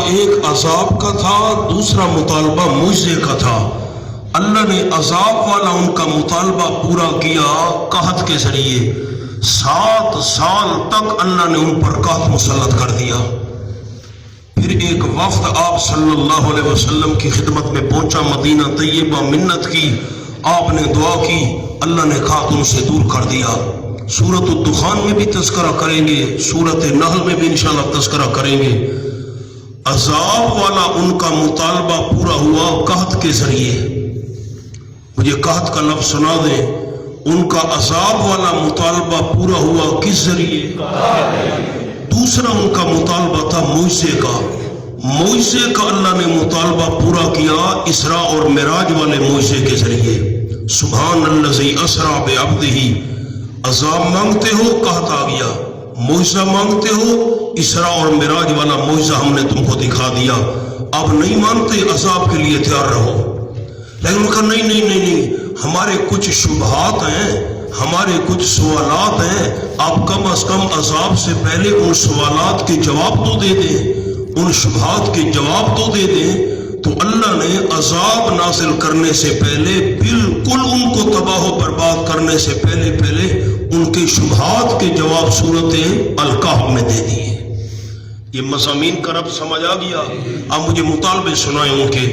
ایک عذاب کا تھا، دوسرا مطالبہ معجزے کا تھا۔ اللہ نے عذاب والا ان کا مطالبہ پورا کیا قحط کے ذریعے۔ 7 سال تک اللہ نے ان پر قحط مسلط کر دیا۔ پھر ایک وفد آپ صلی اللہ علیہ وسلم کی خدمت میں پہنچا، مدینہ طیبہ، منت کی، آپ نے دعا کی، اللہ نے قحط ان سے دور کر دیا۔ سورۃ الدخان میں بھی تذکرہ کریں گے، سورۃ نحل میں بھی انشاءاللہ تذکرہ کریں گے۔ عذاب والا ان کا مطالبہ پورا ہوا قحط کے ذریعے۔ مجھے قحط کا لفظ سنا دیں۔ ان کا عذاب والا مطالبہ پورا ہوا کس ذریعے؟ دوسرا ان کا مطالبہ تھا معجزے کا۔ معجزے کا اللہ نے مطالبہ پورا کیا اسراء اور معراج والے معجزے کے ذریعے۔ سبحان الذی اسریٰ بعبدہ۔ عذاب مانگتے ہو، قحط آ گیا۔ معجزہ مانگتے ہو، اسراء اور معراج والا معجزہ ہم نے تم کو دکھا دیا۔ اب نہیں مانتے، عذاب کے لیے تیار رہو۔ لیکن ان کا نہیں، ہمارے کچھ شبہات ہیں، ہمارے کچھ سوالات ہیں، آپ کم از کم عذاب سے پہلے ان سوالات کے جواب تو دے دیں، ان شبہات کے جواب تو دے دیں۔ تو اللہ نے عذاب نازل کرنے سے پہلے، بالکل ان کو تباہ و برباد کرنے سے پہلے ان کے شبہات کے جواب سورۃ الکہف میں دے دیے۔ یہ مضامین کا رب سمجھ آ گیا۔ اب مجھے مطالبے سنائیں ان کے۔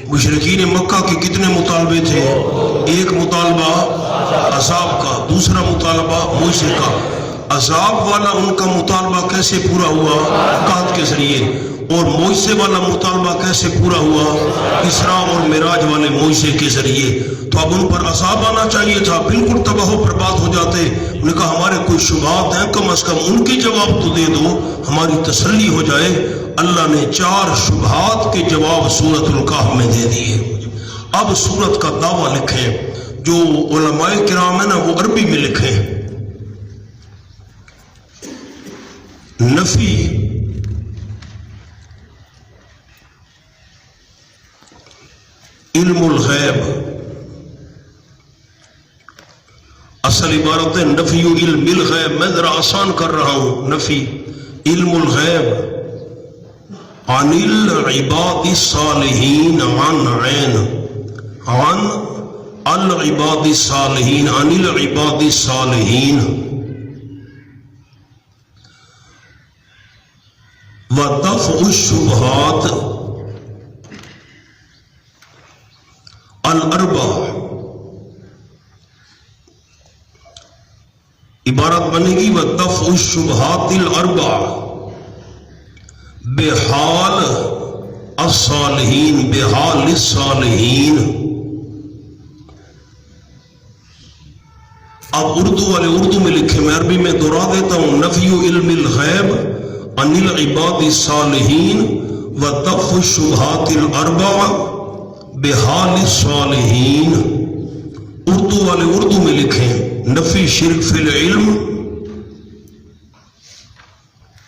مشرکین مکہ کے کتنے مطالبے تھے؟ ایک مطالبہ عذاب کا، دوسرا مطالبہ معجزے کا۔ عذاب والا ان کا مطالبہ کیسے پورا ہوا؟ قحط کے ذریعے۔ اور معجزے والا مطالبہ کیسے پورا ہوا؟ اسراء اور معراج والے معجزے کے ذریعے۔ تو اب ان پر عذاب آنا چاہیے تھا، بالکل تباہ و برباد ہو جاتے۔ انہوں نے کہا ہمارے کوئی شبہات ہیں، کم از کم ان کے جواب تو دے دو، ہماری تسلی ہو جائے۔ اللہ نے 4 شبہات کے جواب سورۃ الکہف میں دے دیے۔ اب سورت کا دعویٰ لکھیں، جو علماء کرام ہیں نا وہ عربی میں لکھیں۔ نفی علم الغیب، اصل عبارت ہے نفی علم الغیب۔ میں ذرا آسان کر رہا ہوں۔ نفی علم الغیب عن العباد الصالحین عن عین، عن العباد الصالحین، عن العباد الصالحین، ودفع الشبہات الاربع۔ عبارت بنے گی ودفع الشبہات الاربع بحال الصالحین، بحال الصالحین۔ اب اردو والے اردو میں لکھے، میں عربی میں دہرا دیتا ہوں۔ نفی علم الغیب عن العباد الصالحین ودفع الشبہات الاربع بحال الصالحین۔ اردو والے اردو میں لکھیں، نفی شرک فی العلم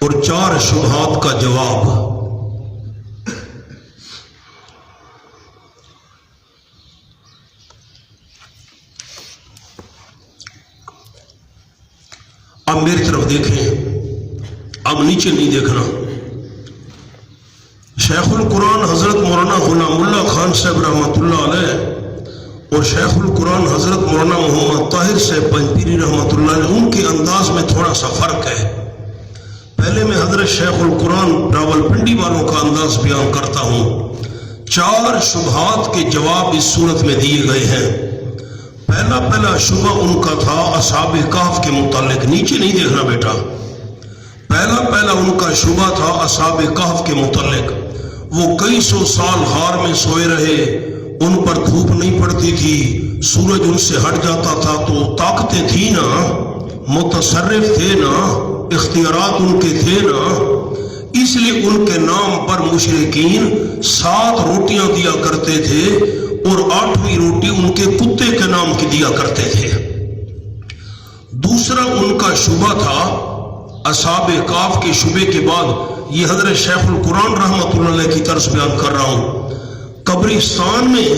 اور 4 شبہات کا جواب۔ اب میری طرف دیکھیں، اب نیچے نہیں دیکھنا۔ شیخ القرآن حضرت مولانا غلام اللہ خان صاحب رحمۃ اللہ علیہ اور شیخ القرآن حضرت مولانا محمد طاہر صاحب پنجپیری رحمۃ اللہ علیہ، ان کے انداز میں تھوڑا سا فرق ہے۔ پہلے میں حضرت شیخ القرآن راولپنڈی والوں کا انداز بیان کرتا ہوں۔ 4 شبہات کے جواب اس صورت میں دیے گئے ہیں۔ پہلا شبہ ان کا تھا اصحاب کہف کے متعلق۔ نیچے نہیں دیکھنا بیٹا۔ پہلا ان کا شبہ تھا اصحاب کہف کے متعلق۔ وہ کئی 100 سال غار میں سوئے رہے، ان پر دھوپ نہیں پڑتی تھی، سورج ان سے ہٹ جاتا تھا، تو طاقتیں تھی نا، متصرف تھے نا، اختیارات ان کے تھے نا، اس لیے ان کے نام پر مشرکین 7 روٹیاں دیا کرتے تھے اور 8ویں روٹی ان کے کتے کے نام کی دیا کرتے تھے۔ دوسرا ان کا شبہ تھا اصحاب کہف کے شبے کے بعد، یہ حضرت شیخ القرآن رحمۃ اللہ علیہ کی طرز بیان کر رہا ہوں۔ قبرستان میں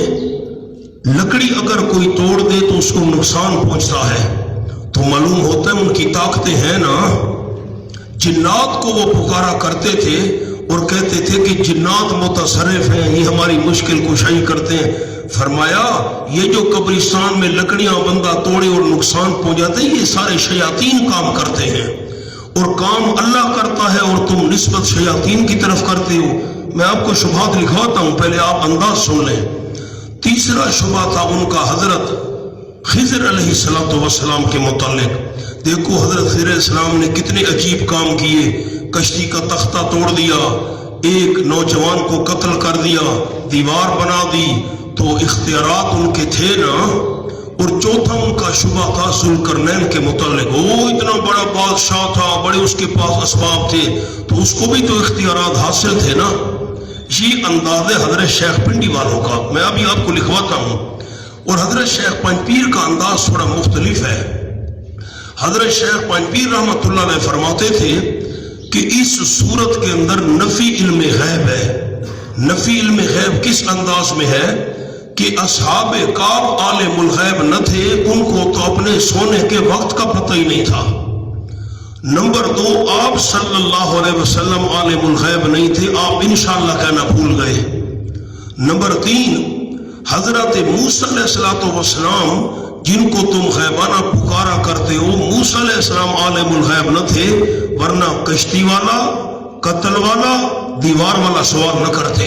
لکڑی اگر کوئی توڑ دے تو اس کو نقصان پہنچتا ہے، تو معلوم ہوتا ہے ان کی طاقتیں ہیں نا۔ جنات کو وہ پکارا کرتے تھے اور کہتے تھے کہ جنات متصرف ہیں، یہ ہماری مشکل کشائی کرتے ہیں۔ فرمایا یہ جو قبرستان میں لکڑیاں بندہ توڑے اور نقصان پہنچاتے ہیں، یہ سارے شیاطین کام کرتے ہیں، اور کام اللہ کرتا ہے اور تم نسبت شیاطین کی طرف کرتے ہو۔ میں آپ کو شبہات لکھواتا ہوں، پہلے آپ انداز سن لیں۔ تیسرا شبہ تھا ان کا حضرت خضر علیہ السلام کے متعلق۔ دیکھو حضرت خضر علیہ السلام نے کتنے عجیب کام کیے، کشتی کا تختہ توڑ دیا، ایک نوجوان کو قتل کر دیا، دیوار بنا دی، تو اختیارات ان کے تھے نا۔ اور چوتھا ان کا شبہ تھا ذوالقرنین کے متعلق، وہ اتنا بڑا بادشاہ تھا، بڑے اس کے پاس اسباب تھے، تو اس کو بھی تو اختیارات حاصل تھے نا۔ یہ انداز ہے حضرت شیخ پنڈی والوں کا، میں ابھی آپ کو لکھواتا ہوں۔ اور حضرت شیخ پنج پیر کا انداز تھوڑا مختلف ہے۔ حضرت شیخ پنج پیر رحمۃ اللہ علیہ فرماتے تھے کہ اس صورت کے اندر نفی علم غیب ہے۔ نفی علم غیب کس انداز میں ہے کہ اصحاب کعب عالم الغیب نہ تھے، ان کو تو اپنے سونے کے وقت کا پتہ ہی نہیں تھا۔ نمبر دو، آپ صلی اللہ علیہ وسلم عالم الغیب نہیں تھے، آپ انشاءاللہ کہنا بھول گئے۔ نمبر تین، حضرت موسیٰ علیہ السلام جن کو تم غیبانہ پکارا کرتے ہو، موسیٰ علیہ السلام عالم الغیب نہ تھے، ورنہ کشتی والا، قتل والا، دیوار والا سوال نہ کرتے۔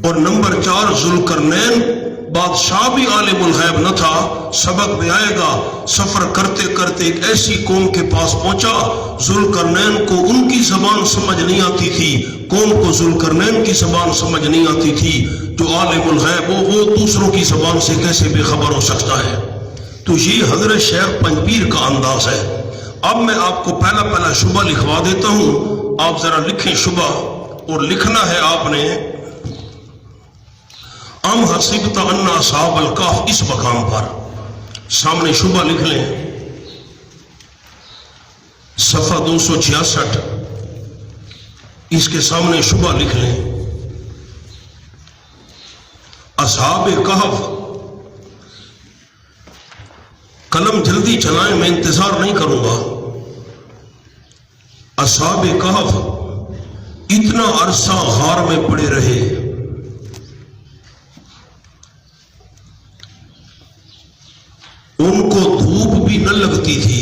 اور نمبر چار، ذوالقرنین بادشاہ بھی عالم الغیب نہ تھا۔ سبق میں آئے گا، سفر کرتے کرتے ایک ایسی قوم کے پاس پہنچا، ذوالقرنین کو ان کی زبان سمجھ نہیں آتی تھی، قوم کو ذوالقرنین کی زبان سمجھ نہیں آتی تھی۔ جو عالم الغیب ہو وہ دوسروں کی زبان سے کیسے بے خبر ہو سکتا ہے؟ تو یہ حضرت شیخ پنج پیر کا انداز ہے۔ اب میں آپ کو پہلا شبہ لکھوا دیتا ہوں، آپ ذرا لکھیں شبہ، اور لکھنا ہے آپ نے ام حسبت ان اصحاب الکہف، اس مقام پر سامنے شبہ لکھ لیں، صفحہ 266، اس کے سامنے شبہ لکھ لیں۔ اصحاب کہف، قلم جلدی چلائیں، میں انتظار نہیں کروں گا۔ اصحاب کہف اتنا عرصہ غار میں پڑے رہے، ان کو دھوپ بھی نہ لگتی تھی،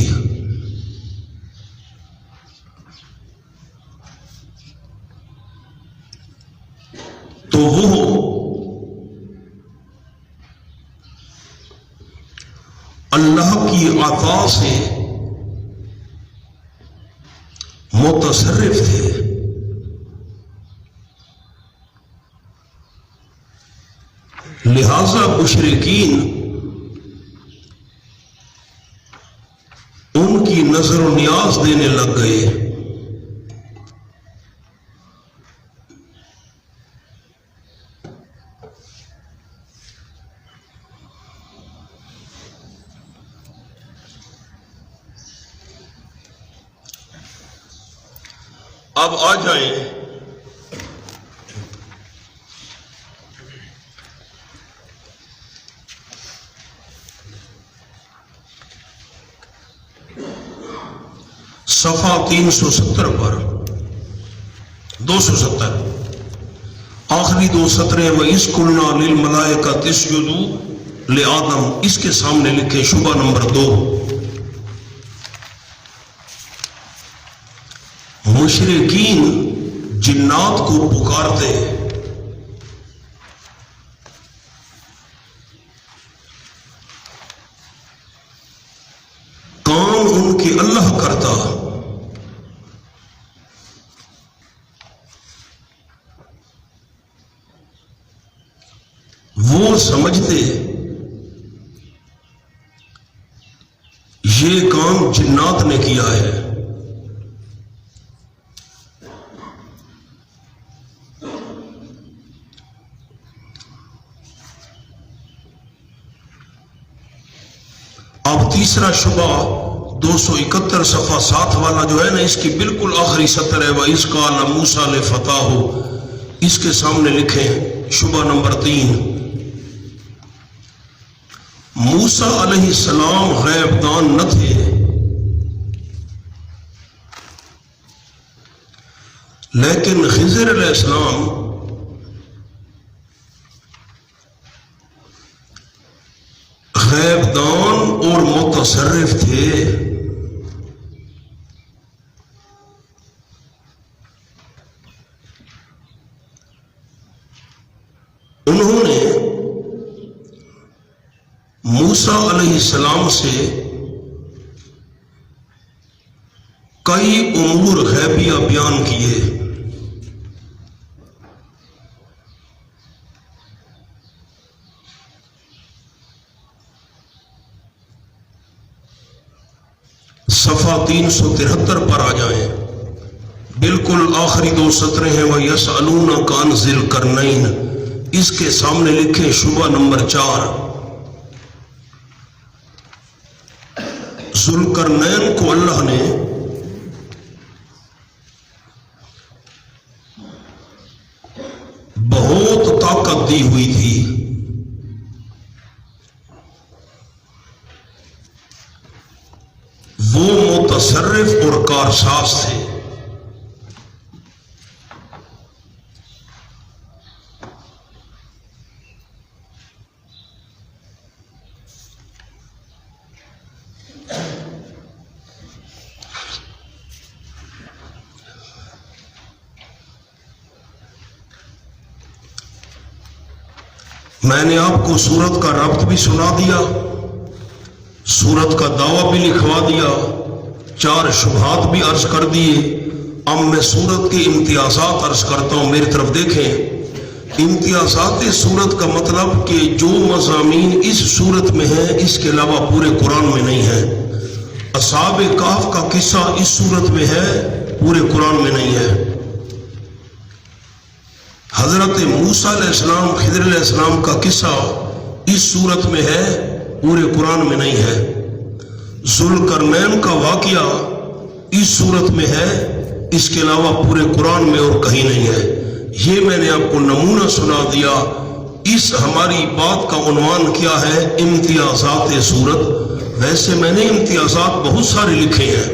تو وہ اللہ کی عطا سے متصرف تھے۔ لہذا مشرکین ان کی نظر و نیاز دینے لگ گئے۔ اب آ جائیں صفحہ 370 پر، 270 آخری دو سطریں، وَإِذْ قُلْنَا لِلْمَلَائِكَةِ اسْجُدُوا لِآدَمَ، اس کے سامنے لکھے شبہ نمبر 2۔ مشرکین جنات کو پکارتے، کام ان کے اللہ کرتا، وہ سمجھتے یہ کام جنات نے کیا ہے۔ اب تیسرا شبہ 271 صفحہ 7 والا جو ہے نا، اس کی بالکل آخری سطر ہے، وَإِذْ قَالَ مُوسَىٰ لِفَتَاهُ، اس کے سامنے لکھیں شبہ نمبر 3۔ موسیٰ علیہ السلام غیب دان نہ تھے، لیکن خضر علیہ السلام غیب دان اور متصرف تھے. انہوں نے موسیٰ علیہ السلام سے کئی امور غیبیہ بیان کیے. صفحہ 373 پر آ جائیں، بالکل آخری 2 سطریں ہیں. وَيَسْأَلُونَكَ عَنْ ذِي الْقَرْنَيْنِ، اس کے سامنے لکھیں شبہ نمبر 4. ذوالقرنین کو اللہ نے بہت طاقت دی ہوئی تھی. وہ متصرف اور کارساز تھے. میں نے آپ کو سورت کا ربط بھی سنا دیا، سورت کا دعویٰ بھی لکھوا دیا، 4 شبہات بھی عرض کر دیے. اب میں سورت کے امتیازات عرض کرتا ہوں، میری طرف دیکھیں. امتیازات سورت کا مطلب کہ جو مضامین اس سورت میں ہیں اس کے علاوہ پورے قرآن میں نہیں ہیں. اصحاب کہف کا قصہ اس سورت میں ہے، پورے قرآن میں نہیں ہے. حضرت موسیٰ علیہ السلام خضر علیہ السلام کا قصہ اس سورت میں ہے، پورے قرآن میں نہیں ہے. ذوالقرنین کا واقعہ اس صورت میں ہے، اس کے علاوہ پورے قرآن میں اور کہیں نہیں ہے. یہ میں نے آپ کو نمونہ سنا دیا. اس ہماری بات کا عنوان کیا ہے؟ امتیازات صورت. ویسے میں نے امتیازات بہت سارے لکھے ہیں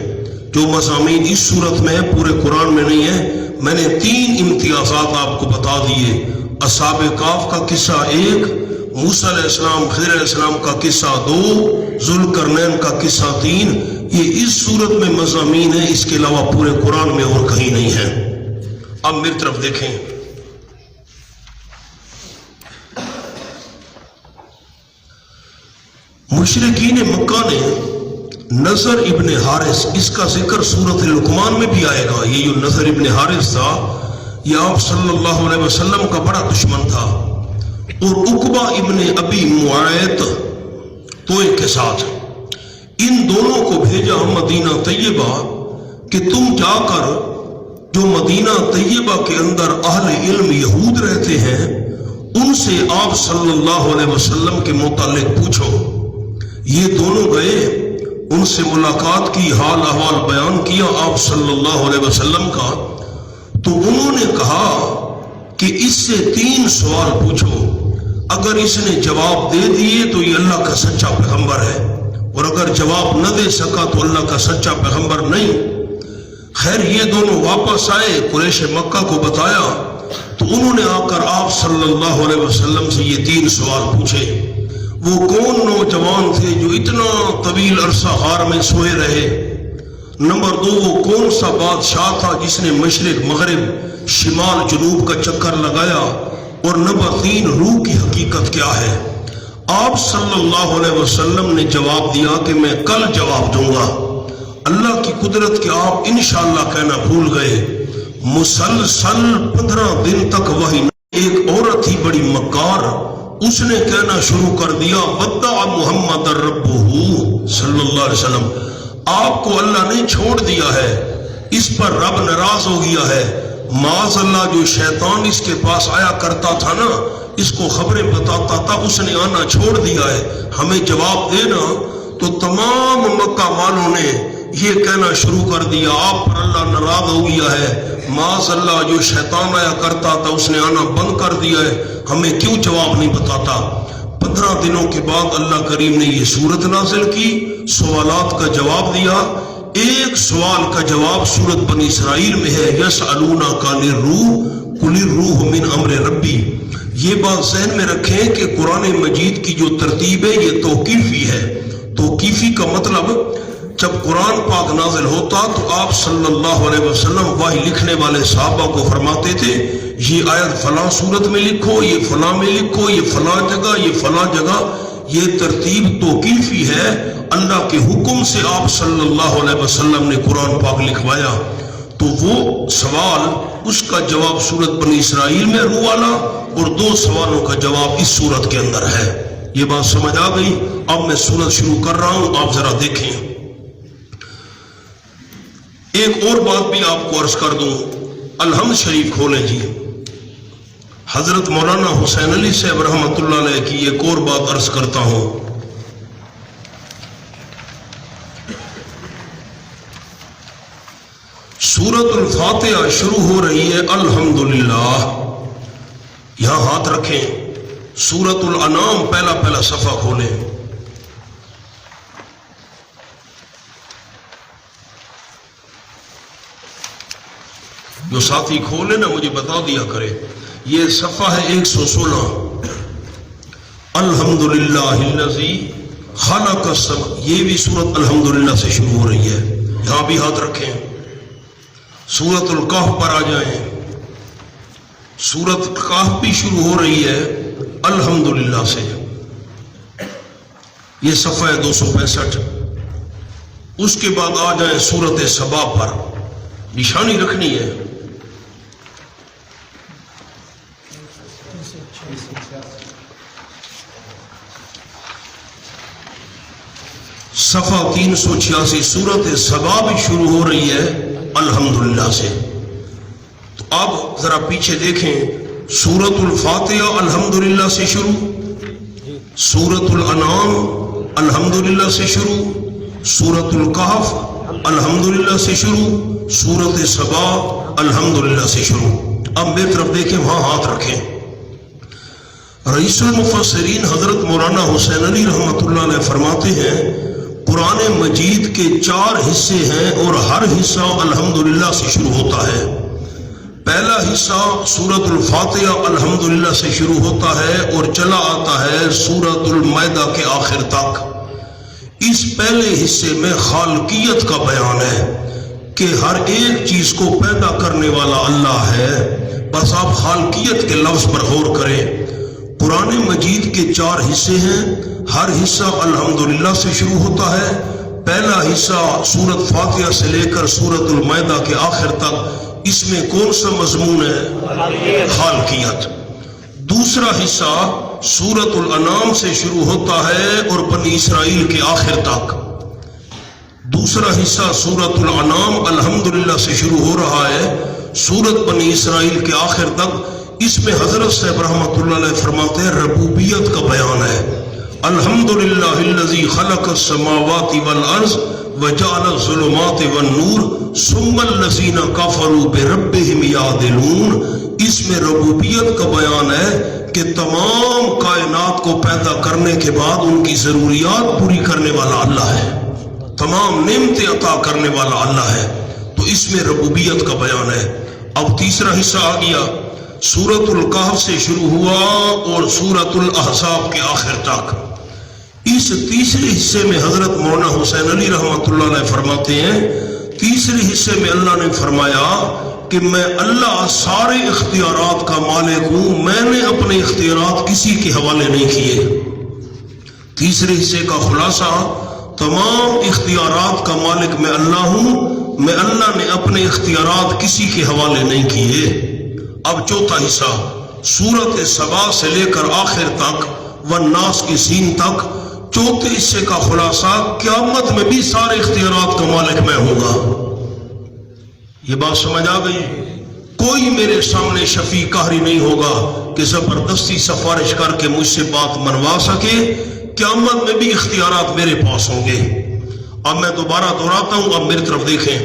جو مضامین اس صورت میں ہے، پورے قرآن میں نہیں ہے. میں نے 3 امتیازات آپ کو بتا دیے. اصحاب کہف کا قصہ 1، موسیٰ علیہ السلام خضر علیہ السلام کا قصہ 2، ذوالقرنین کا قصہ 3. یہ اس صورت میں مضامین ہے، اس کے علاوہ پورے قرآن میں اور کہیں نہیں ہے. اب میری طرف دیکھیں. مشرکین مکہ نے نضر ابن حارث، اس کا ذکر سورۃ لقمان میں بھی آئے گا. یہ جو نضر ابن حارث تھا یہ آپ صلی اللہ علیہ وسلم کا بڑا دشمن تھا، اور عقبہ ابن ابی معیط توئے کے ساتھ. ان دونوں کو بھیجا مدینہ طیبہ کہ تم جا کر جو مدینہ طیبہ کے اندر اہل علم یہود رہتے ہیں ان سے آپ صلی اللہ علیہ وسلم کے متعلق پوچھو. یہ دونوں گئے، ان سے ملاقات کی، حال احوال بیان کیا آپ صلی اللہ علیہ وسلم کا. تو انہوں نے کہا کہ اس سے 3 سوال پوچھو، اگر اس نے جواب دے دیے تو یہ اللہ کا سچا پیغمبر ہے، اور اگر جواب نہ دے سکا تو اللہ کا سچا پیغمبر نہیں. خیر یہ دونوں واپس آئے، قریش مکہ کو بتایا تو انہوں نے آ کر آپ صلی اللہ علیہ وسلم سے یہ 3 سوال پوچھے. وہ کون نوجوان تھے جو اتنا طویل عرصہ غار میں سوئے رہے؟ نمبر 2، وہ کون سا بادشاہ تھا جس نے مشرق مغرب شمال جنوب کا چکر لگایا؟ اور نمبر 3، روح کی حقیقت کیا ہے؟ آپ صلی اللہ علیہ وسلم نے جواب دیا کہ میں کل جواب دوں گا. اللہ کی قدرت کہ آپ انشاءاللہ کہنا بھول گئے. مسلسل 15 دن تک وہی. ایک عورت تھی بڑی مکار، اس نے کہنا شروع کر دیا بدع محمد ربہ صلی اللہ علیہ وسلم، آپ کو اللہ نے چھوڑ دیا ہے، اس پر رب ناراض ہو گیا ہے. معاذ اللہ، جو شیطان اس کے پاس آیا کرتا تھا نا، اس کو خبریں بتاتا تھا، اس نے آنا چھوڑ دیا ہے، ہمیں جواب دینا. تو تمام مکہ والوں نے یہ کہنا شروع کر دیا آپ پر اللہ ناراض ہو گیا ہے. معاذ اللہ، جو شیطان آیا کرتا تھا اس نے آنا بند کر دیا ہے، ہمیں کیوں جواب نہیں بتاتا. 15 دنوں کے بعد اللہ کریم نے یہ سورت نازل کی، سوالات کا جواب دیا. ایک سوال کا جواب سورت بنی اسرائیل میں ہے، یسألونک عن الروح قل الروح من امر ربی۔ یہ بات ذہن میں رکھیں کہ قرآن مجید کی جو ترتیب ہے یہ توقیفی ہے۔ توقیفی کا مطلب جب قرآن پاک نازل ہوتا تو آپ صلی اللہ علیہ وسلم وحی لکھنے والے صحابہ کو فرماتے تھے یہ آیت فلاں صورت میں لکھو، یہ فلاں میں لکھو، یہ فلاں جگہ، یہ فلاں جگہ۔ یہ ترتیب توقیفی ہے، اللہ کے حکم سے آپ صلی اللہ علیہ وسلم نے قرآن پاک لکھوایا۔ تو وہ سوال اس کا جواب سورت بنی اسرائیل میں روح والا، اور 2 سوالوں کا جواب اس سورت کے اندر ہے۔ یہ بات سمجھ آ گئی؟ اب میں سورت شروع کر رہا ہوں، آپ ذرا دیکھیں۔ ایک اور بات بھی آپ کو عرض کر دوں، الحمد شریف کھولیں جی۔ حضرت مولانا حسین علی صاحب رحمۃ اللہ علیہ کی ایک اور بات عرض کرتا ہوں۔ سورت الفاتحہ شروع ہو رہی ہے الحمدللہ، یہاں ہاتھ رکھیں۔ سورت الانعام پہلا صفحہ کھولیں۔ جو ساتھی کھولے نا مجھے بتا دیا کرے، یہ صفحہ ہے 116۔ الحمدللہ الذی خلق السماوات، یہ بھی سورت الحمدللہ سے شروع ہو رہی ہے، یہاں بھی ہاتھ رکھیں۔ سورت الکہف پر آ جائیں، سورت الکہف بھی شروع ہو رہی ہے الحمدللہ سے، یہ صفحہ 265۔ اس کے بعد آ جائیں سورت سبا پر، نشانی رکھنی ہے۔ صفحہ 386، سورت سبا بھی شروع ہو رہی ہے الحمدللہ سے۔ تو اب ذرا پیچھے دیکھیں، سورت الفاتحہ الحمدللہ سے شروع، سورت الانعام الحمدللہ سے شروع، سورت الکہف الحمدللہ سے شروع، سورت سبا الحمدللہ سے شروع۔ اب میری طرف دیکھیں، وہاں ہاتھ رکھیں۔ رئیس المفسرین حضرت مولانا حسین علی رحمۃ اللہ علیہ فرماتے ہیں قرآن مجید کے 4 حصے ہیں اور ہر حصہ الحمدللہ سے شروع ہوتا ہے۔ پہلا حصہ سورت الفاتحہ الحمدللہ سے شروع ہوتا ہے اور چلا آتا ہے سورت المائدہ کے آخر تک۔ اس پہلے حصے میں خالقیت کا بیان ہے کہ ہر ایک چیز کو پیدا کرنے والا اللہ ہے۔ بس آپ خالقیت کے لفظ پر غور کریں۔ قرآن مجید کے 4 حصے ہیں، ہر حصہ الحمدللہ سے شروع ہوتا ہے۔ پہلا حصہ سورت فاتحہ سے لے کر سورت المائدہ کے آخر تک، اس میں کون سا مضمون ہے؟ خالقیت۔ دوسرا حصہ سورت الانعام سے شروع ہوتا ہے اور بنی اسرائیل کے آخر تک۔ دوسرا حصہ سورت الانعام الحمدللہ سے شروع ہو رہا ہے، سورت بنی اسرائیل کے آخر تک۔ اس میں حضرت صاحب رحمۃ اللہ علیہ فرماتے ہیں ربوبیت کا بیان ہے۔ الحمدللہ الذی خلق السماوات والارض وجعل الظلمات والنور ثم الذین کفروا بربہم یعدلون۔ اس میں ربوبیت کا بیان ہے کہ تمام کائنات کو پیدا کرنے کے بعد ان کی ضروریات پوری کرنے والا اللہ ہے، تمام نعمتیں عطا کرنے والا اللہ ہے۔ تو اس میں ربوبیت کا بیان ہے۔ اب تیسرا حصہ آ گیا، سورت الکہف سے شروع ہوا اور سورت الاحزاب کے آخر تک۔ اس تیسرے حصے میں حضرت مولانا حسین علی رحمۃ اللہ علیہ فرماتے ہیں، تیسرے حصے میں اللہ نے فرمایا کہ میں اللہ سارے اختیارات کا مالک ہوں، میں نے اپنے اختیارات کسی کے حوالے نہیں کیے۔ تیسرے حصے کا خلاصہ، تمام اختیارات کا مالک میں اللہ ہوں، میں اللہ نے اپنے اختیارات کسی کے حوالے نہیں کیے۔ اب چوتھا حصہ سورت سبا سے لے کر آخر تک والناس کی سین تک، چوتھے حصے کا خلاصہ قیامت میں بھی سارے اختیارات کا مالک میں ہوں گا۔ یہ بات سمجھ آ گئی؟ کوئی میرے سامنے شفیع قہری نہیں ہوگا کہ زبردستی سفارش کر کے مجھ سے بات منوا سکے۔ قیامت میں بھی اختیارات میرے پاس ہوں گے۔ اب میں دوبارہ دہراتا ہوں، اب میری طرف دیکھیں۔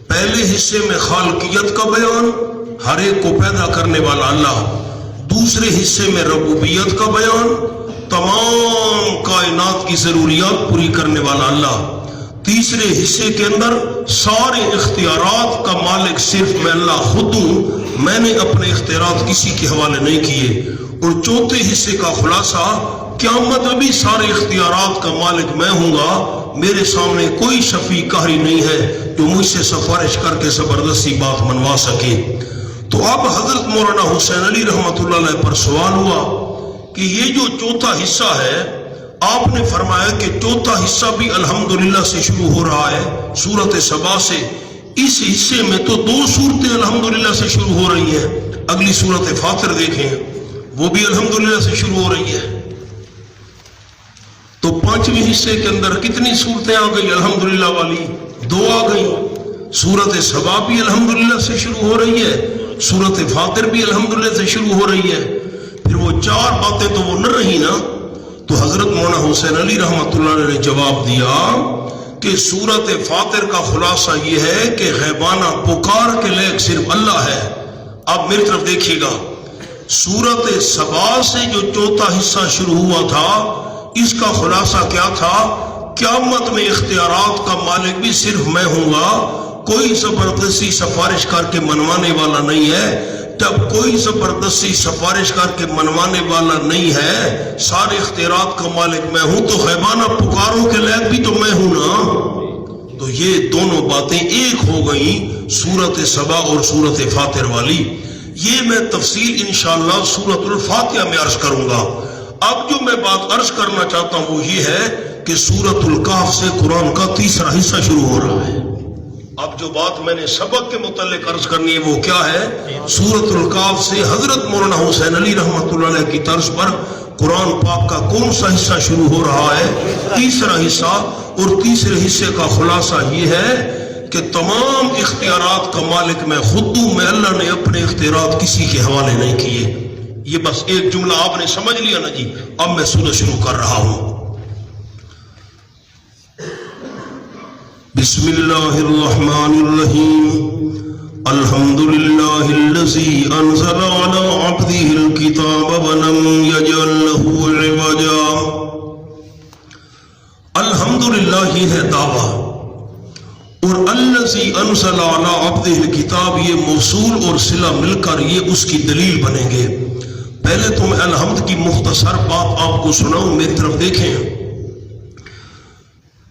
پہلے حصے میں خالقیت کا بیان، ہر ایک کو پیدا کرنے والا اللہ۔ دوسرے حصے میں ربوبیت کا بیان، تمام کائنات کی ضروریات پوری کرنے والا اللہ۔ تیسرے حصے کے اندر سارے اختیارات کا مالک صرف میں اللہ خود ہوں، میں نے اپنے اختیارات کسی کے حوالے نہیں کیے۔ اور چوتھے حصے کا خلاصہ، قیامت میں بھی سارے اختیارات کا مالک میں ہوں گا، میرے سامنے کوئی شفیع قہری نہیں ہے جو مجھ سے سفارش کر کے زبردستی بات منوا سکے۔ تو اب حضرت مولانا حسین علی رحمۃ اللہ علیہ پر سوال ہوا کہ یہ جو چوتھا حصہ ہے، آپ نے فرمایا کہ چوتھا حصہ بھی الحمدللہ سے شروع ہو رہا ہے، سورت سبا سے۔ اس حصے میں تو 2 سورتیں الحمدللہ سے شروع ہو رہی ہیں، اگلی سورت فاطر دیکھیں وہ بھی الحمدللہ سے شروع ہو رہی ہے۔ تو 5ویں حصے کے اندر کتنی صورتیں آ گئی الحمدللہ والی؟ 2 آ گئی۔ سورت سبا بھی الحمدللہ سے شروع ہو رہی ہے، سورت فاطر بھی الحمدللہ سے شروع ہو رہی ہے۔ پھر وہ 4 باتیں تو وہ نہ رہی نا۔ تو حضرت مولانا حسین علی رحمۃ اللہ علیہ نے جواب دیا کہ سورت فاطر کا خلاصہ یہ ہے کہ غیبانہ پکار کے لائق صرف اللہ ہے۔ اب میری طرف دیکھیے گا، سورت سبا سے جو چوتھا حصہ شروع ہوا تھا، اس کا خلاصہ کیا تھا؟ قیامت میں اختیارات کا مالک بھی صرف میں ہوں گا، کوئی زبردستی سفارش کر کے منوانے والا نہیں ہے۔ جب کوئی زبردستی سفارش کر کے منوانے والا نہیں ہے، سارے اختیارات کا مالک میں ہوں، تو غیبانہ پکاروں کے لائق بھی تو میں ہوں نا۔ تو یہ دونوں باتیں ایک ہو گئیں، سورت سبا اور سورت فاطر والی۔ یہ میں تفصیل انشاءاللہ سورت الفاتحہ میں عرض کروں گا۔ اب جو میں بات عرض کرنا چاہتا ہوں وہ یہ ہے کہ سورت الکہف سے قرآن کا تیسرا حصہ شروع ہو رہا ہے۔ اب جو بات میں نے سبق کے متعلق عرض کرنی ہے وہ کیا ہے؟ سورت الکہف سے حضرت مولانا حسین علی رحمۃ اللہ علیہ کی طرز پر قرآن پاک کا کون سا حصہ شروع ہو رہا ہے؟ تیسرا حصہ۔ اور تیسرے حصے کا خلاصہ یہ ہے کہ تمام اختیارات کا مالک میں خود ہوں، میں اللہ نے اپنے اختیارات کسی کے حوالے نہیں کیے۔ یہ بس ایک جملہ آپ نے سمجھ لیا نا جی۔ اب میں سورہ شروع کر رہا ہوں۔ بسم اللہ الرحمن الرحیم، الحمدللہ الذی انزل علی عبدہ الکتاب ولم یجعل لہ عوجا۔ الحمدللہ یہ ہے دعویٰ، اور الذی انزل علی عبدہ الکتاب یہ موصول اور صلہ مل کر یہ اس کی دلیل بنیں گے۔ پہلے تو میں الحمد کی مختصر بات آپ کو سناؤں، میری طرف دیکھیں۔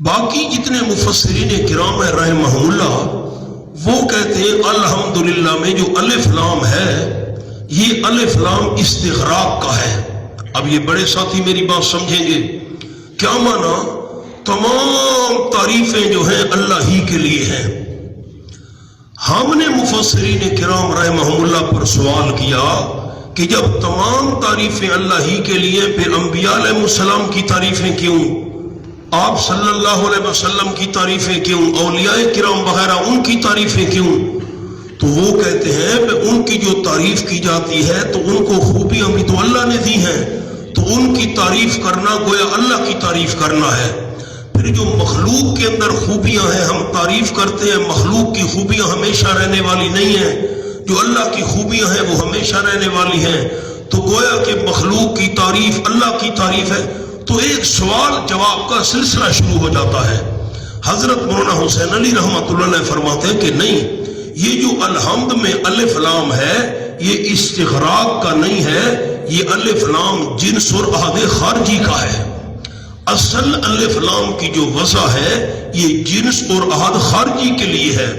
باقی جتنے مفسرین کرام رحمہ اللہ وہ کہتے ہیں الحمدللہ میں جو الف لام ہے یہ الف لام استغراق کا ہے۔ اب یہ بڑے ساتھی میری بات سمجھیں گے، کیا مانا؟ تمام تعریفیں جو ہیں اللہ ہی کے لیے ہیں۔ ہم نے مفسرین کرام رحمہ اللہ پر سوال کیا کہ جب تمام تعریفیں اللہ ہی کے لیے، پھر انبیاء علیہ السلام کی تعریفیں کیوں؟ آپ صلی اللہ علیہ وسلم کی تعریفیں کیوں؟ اولیاء کرام وغیرہ ان کی تعریفیں کیوں؟ تو وہ کہتے ہیں کہ ان کی جو تعریف کی جاتی ہے تو ان کو خوبیاں بھی تو اللہ نے دی ہیں، تو ان کی تعریف کرنا گویا اللہ کی تعریف کرنا ہے۔ پھر جو مخلوق کے اندر خوبیاں ہیں ہم تعریف کرتے ہیں، مخلوق کی خوبیاں ہمیشہ رہنے والی نہیں ہیں، جو اللہ کی خوبیاں ہیں وہ ہمیشہ رہنے والی ہیں۔ تو گویا کہ مخلوق کی تعریف اللہ کی تعریف ہے، تو ایک سوال جواب کا سلسلہ شروع ہو جاتا ہے۔ حضرت مولانا حسین علی رحمۃ اللہ علیہ فرماتے ہیں کہ نہیں، یہ جو الحمد میں الف لام ہے یہ استغراق کا نہیں ہے، یہ الف لام جنس اور عہد خارجی کا ہے۔ اصل الف لام کی جو وضع ہے یہ جنس اور عہد خارجی کے لیے ہے۔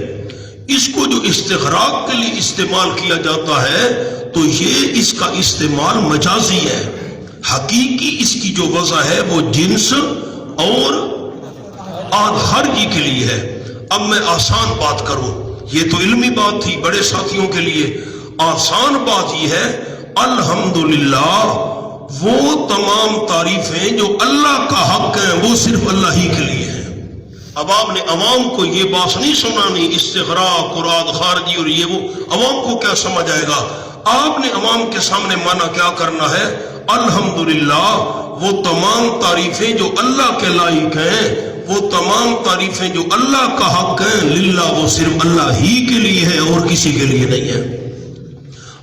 اس کو جو استغراق کے لیے استعمال کیا جاتا ہے تو یہ اس کا استعمال مجازی ہے، حقیقی اس کی جو وضع ہے وہ جنس اور عہد خارجی کے لیے ہے۔ اب میں آسان بات کروں، یہ تو علمی بات تھی بڑے ساتھیوں کے لیے، آسان بات یہ ہے الحمدللہ وہ تمام تعریفیں جو اللہ کا حق ہیں وہ صرف اللہ ہی کے لیے ہیں۔ اب آپ نے عوام کو یہ بات نہیں سنانی استغراق اور عہد خارجی اور یہ وہ، عوام کو کیا سمجھ آئے گا؟ آپ نے عوام کے سامنے مانا کیا کرنا ہے؟ الحمدللہ وہ تمام تعریفیں جو اللہ کے لائق ہیں، وہ تمام تعریفیں جو اللہ کا حق ہیں، للہ وہ صرف اللہ ہی کے لیے ہے اور کسی کے لیے نہیں ہے۔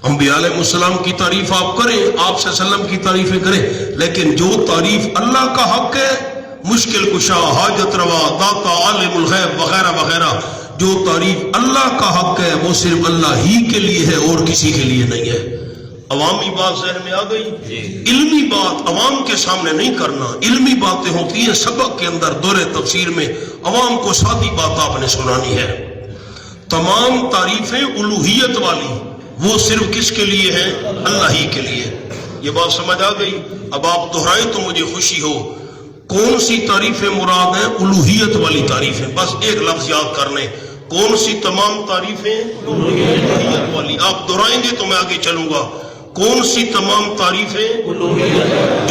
انبیاء علیہ السلام کی تعریف آپ کریں، آپ صلی اللہ علیہ وسلم کی تعریفیں کریں، لیکن جو تعریف اللہ کا حق ہے مشکل کشا، حاجت روا، داتا، عالم الغیب وغیرہ وغیرہ. جو تعریف اللہ کا حق ہے وہ صرف اللہ ہی کے لیے ہے اور کسی کے لیے نہیں ہے. عوامی بات ذہن میں آ گئی؟ علمی بات عوام کے سامنے نہیں کرنا. علمی باتیں ہوتی ہیں سبق کے اندر، دور تفسیر میں عوام کو سادی بات آپ نے سنانی ہے. تمام تعریفیں الوہیت والی وہ صرف کس کے لیے ہیں؟ اللہ ہی کے لیے. یہ بات سمجھ آ گئی؟ اب آپ دہرائیں تو مجھے خوشی ہو. کون سی تعریفیں مراد ہیں؟ الوہیت والی تعریفیں. بس ایک لفظ یاد کر لیں. کون سی تمام تعریفیں؟ الوہیت والی. آپ دہرائیں گے تو میں آگے چلوں گا. کون سی تمام تعریفیں؟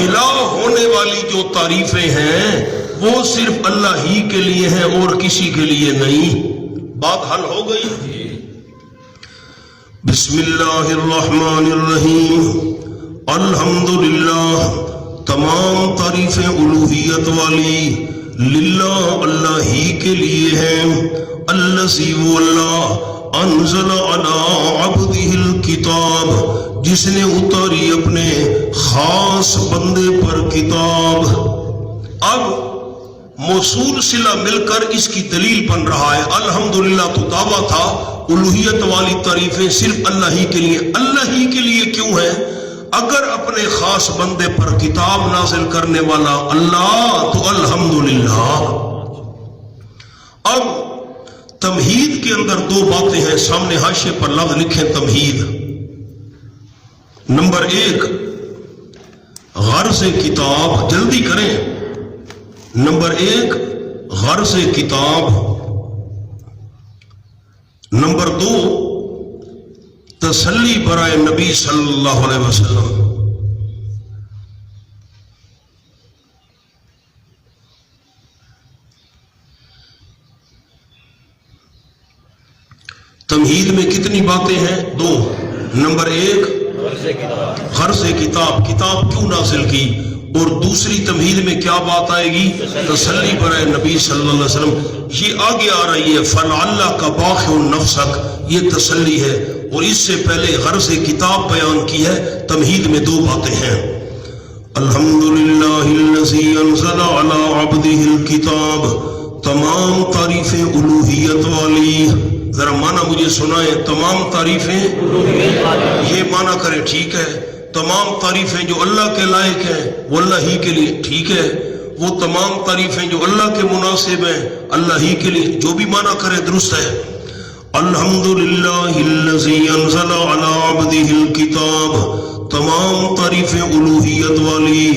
الہ ہونے والی جو تعریفیں ہیں وہ صرف اللہ ہی کے لیے ہیں اور کسی کے لیے نہیں. بات حل ہو گئی؟ بسم اللہ الرحمن الرحیم. الحمدللہ، تمام تعریفیں الوہیت والی للہ اللہ ہی کے لیے ہیں. الذی وہ اللہ انزل علی عبدہ الکتاب، جس نے اتاری اپنے خاص بندے پر کتاب. اب موصول صلہ مل کر اس کی دلیل بن رہا ہے. الحمدللہ تو دعویٰ تھا، الوہیت والی تعریفیں صرف اللہ ہی کے لیے. اللہ ہی کے لیے کیوں ہے؟ اگر اپنے خاص بندے پر کتاب نازل کرنے والا اللہ تو الحمدللہ. اب تمہید کے اندر دو باتیں ہیں، سامنے حاشیے پر لفظ لکھیں تمہید. نمبر 1 غرض کتاب، جلدی کریں. نمبر 1 غرض کتاب. نمبر 2 تسلی برائے نبی صلی اللہ علیہ وسلم. تمہید میں کتنی باتیں ہیں؟ 2. نمبر 1 غرض کتاب، کتاب کیوں نازل کی، اور دوسری تمہید میں کیا بات آئے گی؟ تسلی برائے نبی صلی اللہ علیہ وسلم. یہ آگے آ رہی ہے فَلَعَلَّكَ بَاخِعٌ نَفْسَكَ، یہ تسلی ہے. اور اس سے پہلے غرض کتاب بیان کی ہے. تمہید میں 2 باتیں ہیں. الحمدللہ الذی انزل علی عبدہ الکتاب، تمام تعریفیں الوہیت والی. ذرا معنی مجھے سنائیں. تمام تعریفیں یہ معنی کریں، ٹھیک ہے. تمام تعریفیں جو اللہ کے لائق ہیں وہ اللہ ہی کے لیے، ٹھیک ہے. وہ تمام تعریفیں جو اللہ کے مناسب ہیں اللہ ہی کے لیے. جو بھی معنی کرے درست ہے. الحمدللہ الذی انزل علی عبدہ الکتاب، تمام تعریفیں الوہیت والی،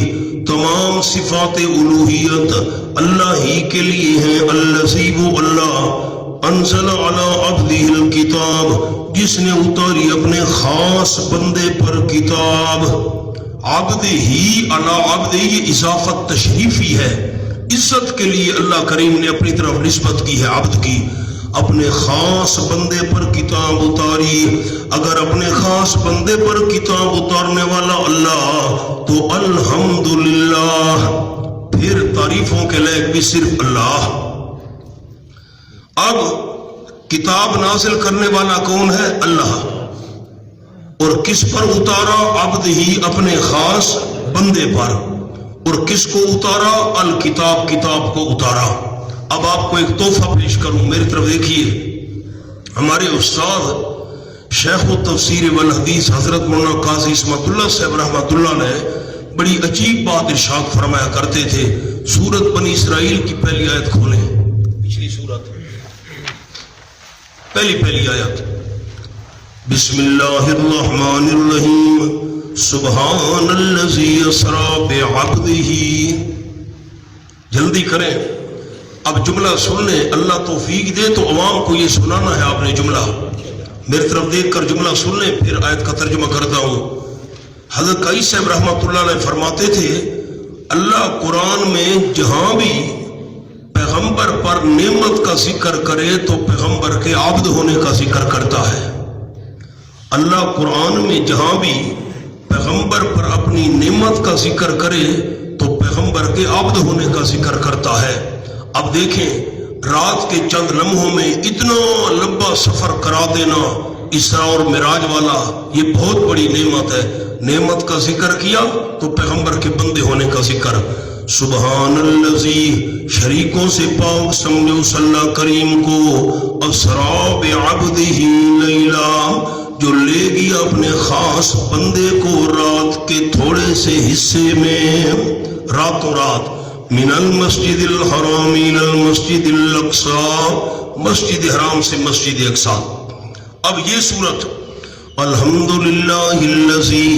تمام صفات الوہیت اللہ ہی کے لیے ہیں. الذی وہ اللہ انزل علی عبدہ الکتاب، جس نے اتاری اپنے خاص بندے پر کتاب. عبد ہی علی عبد، یہ اضافت تشریفی ہے. عزت کے لیے اللہ کریم نے اپنی طرف نسبت کی ہے عبد کی. اپنے خاص بندے پر کتاب اتاری. اگر اپنے خاص بندے پر کتاب اتارنے والا اللہ تو الحمدللہ، پھر تعریفوں کے لائق بھی صرف اللہ. اب کتاب نازل کرنے والا کون ہے؟ اللہ. اور کس پر اتارا؟ عبد ہی، اپنے خاص بندے پر. اور کس کو اتارا؟ الکتاب، کتاب کو اتارا. اب آپ کو ایک تحفہ پیش کروں، میری طرف دیکھیے. ہمارے استاد شیخ التفسیر والحدیث حضرت مولانا قاضی اسمت اللہ صاحب رحمۃ اللہ علیہ بڑی عجیب بات ارشاد فرمایا کرتے تھے. سورت بنی اسرائیل کی پہلی آیت کھولیں. پچھلی سورت پہلی آیت. بسم اللہ الرحمن الرحیم. سبحان الذی اسری بعبدہ. جلدی کریں. اب جملہ سن لیں. اللہ توفیق دے تو عوام کو یہ سنانا ہے آپ نے جملہ. میری طرف دیکھ کر جملہ سن لیں، پھر آیت کا ترجمہ کرتا ہوں. حضرت قاضی صاحب رحمۃ اللہ علیہ فرماتے تھے اللہ قرآن میں جہاں بھی پیغمبر پر نعمت کا ذکر کرے تو پیغمبر کے عبد ہونے کا ذکر کرتا ہے. اللہ قرآن میں جہاں بھی پیغمبر پر اپنی نعمت کا ذکر کرے تو پیغمبر کے عبد ہونے کا ذکر کرتا ہے. اب دیکھیں، رات کے چند لمحوں میں اتنا لمبا سفر کرا دینا اسراء اور معراج والا، یہ بہت بڑی نعمت ہے. نعمت کا ذکر کیا تو پیغمبر کے بندے ہونے کا ذکر. سبحان الذی، شریکوں سے پاک سمجھو اس اللہ کریم کو، اسرا بعبدہ لیلا، جو لے گیا اپنے خاص بندے کو رات کے تھوڑے سے حصے میں، راتوں رات، من المسجد الحرام الى المسجد الاقصی، مسجد حرام سے مسجد اقصی۔ اب یہ صورت الحمدللہ الذی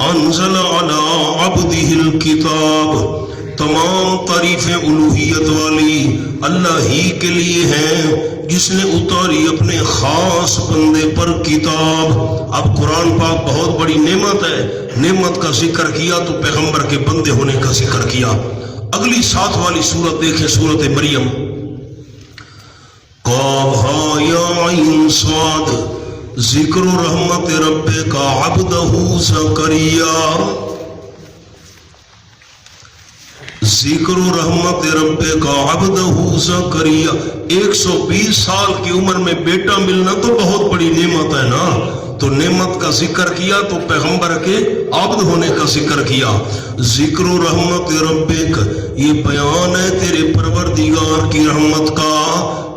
انزل علی عبدہ الکتاب، تمام تعریفیں الوہیت والی اللہ ہی کے لیے ہیں جس نے اتاری اپنے خاص بندے پر کتاب۔ اب قرآن پاک بہت بڑی نعمت ہے، نعمت کا ذکر کیا تو پیغمبر کے بندے ہونے کا ذکر کیا۔ اگلی ساتھ والی سورت دیکھیں، سورت مریم، قاف ہا یا عین صاد، ذکر رحمت ربک عبدہ زکریا، ذکر رحمت ربک عبدہ زکریا۔ 120 سال کی عمر میں بیٹا ملنا تو بہت بڑی نعمت ہے نا، تو نعمت کا ذکر کیا تو پیغمبر کے عبد ہونے کا ذکر کیا۔ ذکر رحمت ربک، یہ بیان ہے تیرے پروردگار کی رحمت کا۔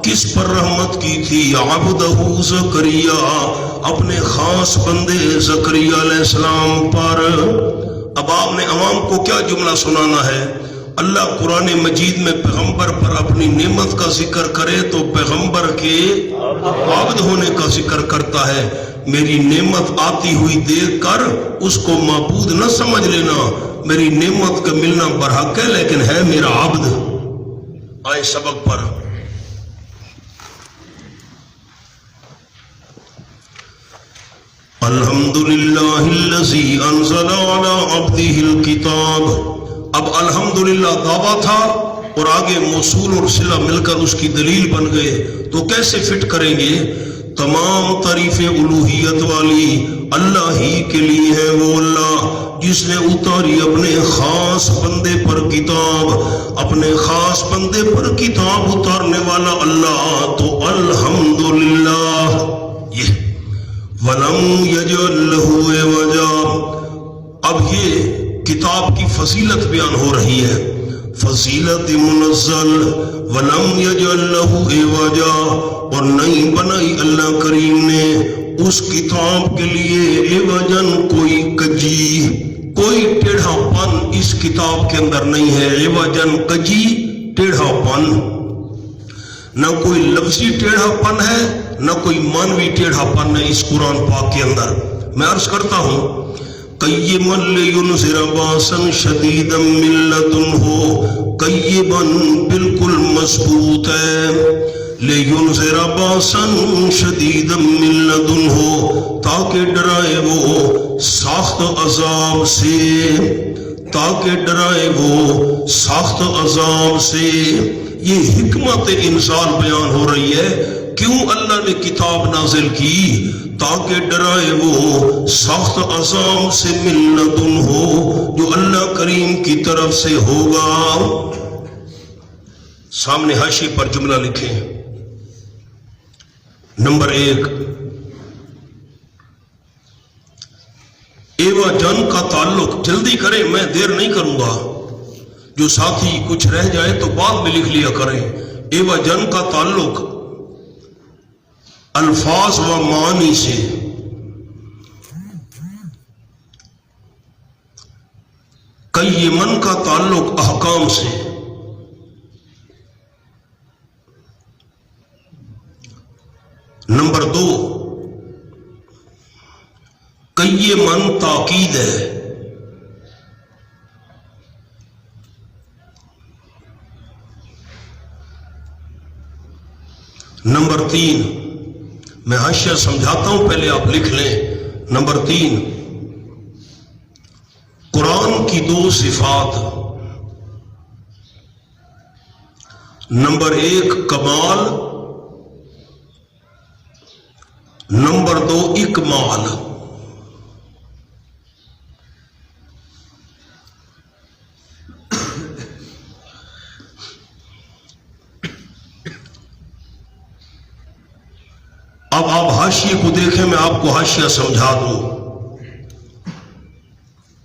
کس پر رحمت کی تھی؟ عبدہ زکریا، اپنے خاص بندے زکریا علیہ السلام پر۔ اب آپ نے عوام کو کیا جملہ سنانا ہے؟ اللہ قرآن مجید میں پیغمبر پر اپنی نعمت کا ذکر کرے تو پیغمبر کے عبد ہونے کا ذکر کرتا ہے۔ میری نعمت آتی ہوئی دیکھ کر اس کو معبود نہ سمجھ لینا، میری نعمت کا ملنا برحق ہے لیکن ہے میرا عبد۔ آئے سبق پر۔ الحمدللہ الذی انزل علی عبدہ الکتاب۔ اب الحمدللہ دعویٰ تھا اور آگے موصول اور صلہ مل کر اس کی دلیل بن گئے، تو کیسے فٹ کریں گے؟ تمام تعریفیں الوہیت والی اللہ ہی کے لیے ہے، وہ اللہ جس نے اتاری اپنے خاص بندے پر کتاب، اپنے خاص بندے پر کتاب اتارنے والا اللہ۔ تو الحمدللہ، یہ وَلَمْ يَجْعَلْ لَهُ عِوَجًا، اب یہ کتاب کی فضیلت بیان ہو رہی ہے، فضیلت منزل۔ وَلَمْ يَجْعَلْ لَهُ عِوَجًا، اور نہیں بنائی اللہ کریم نے اس کتاب کے لیے عوجاً کوئی کجی، کوئی ٹیڑھا پن اس کتاب کے اندر نہیں ہے۔ عوجاً کجی، ٹیڑھا پن، نہ کوئی لفظی ٹیڑھا پن ہے نہ کوئی مانوی ٹیڑھا پن ہے اس قرآن پاک کے اندر۔ میں عرض کرتا ہوں، قیما لینذر باسا شدیدا من لدنہ، قیما بالکل مضبوط ہے، لینذر باسا شدیدا من لدنہ، تاکہ ڈرائے وہ سخت عذاب سے، تاکہ ڈرائے وہ سخت عذاب سے۔ یہ حکمت انزال بیان ہو رہی ہے، کیوں اللہ نے کتاب نازل کی؟ تاکہ ڈرائے وہ سخت عذاب سے من لدنہ، جو اللہ کریم کی طرف سے ہوگا۔ سامنے حاشی پر جملہ لکھیں۔ نمبر 1، ایوا جن کا تعلق، جلدی کریں میں دیر نہیں کروں گا، جو ساتھی کچھ رہ جائے تو بعد میں لکھ لیا کریں۔ ایوا جن کا تعلق الفاظ و معانی سے، قیمن کا تعلق احکام سے، نمبر 2 قیمن تاکید ہے، نمبر 3 میں حاشیہ سمجھاتا ہوں، پہلے آپ لکھ لیں۔ نمبر 3 قرآن کی 2 صفات، نمبر 1 کمال، نمبر 2 اکمال۔ اب آپ حاشیے کو دیکھیں، میں آپ کو حاشیہ سمجھا دوں،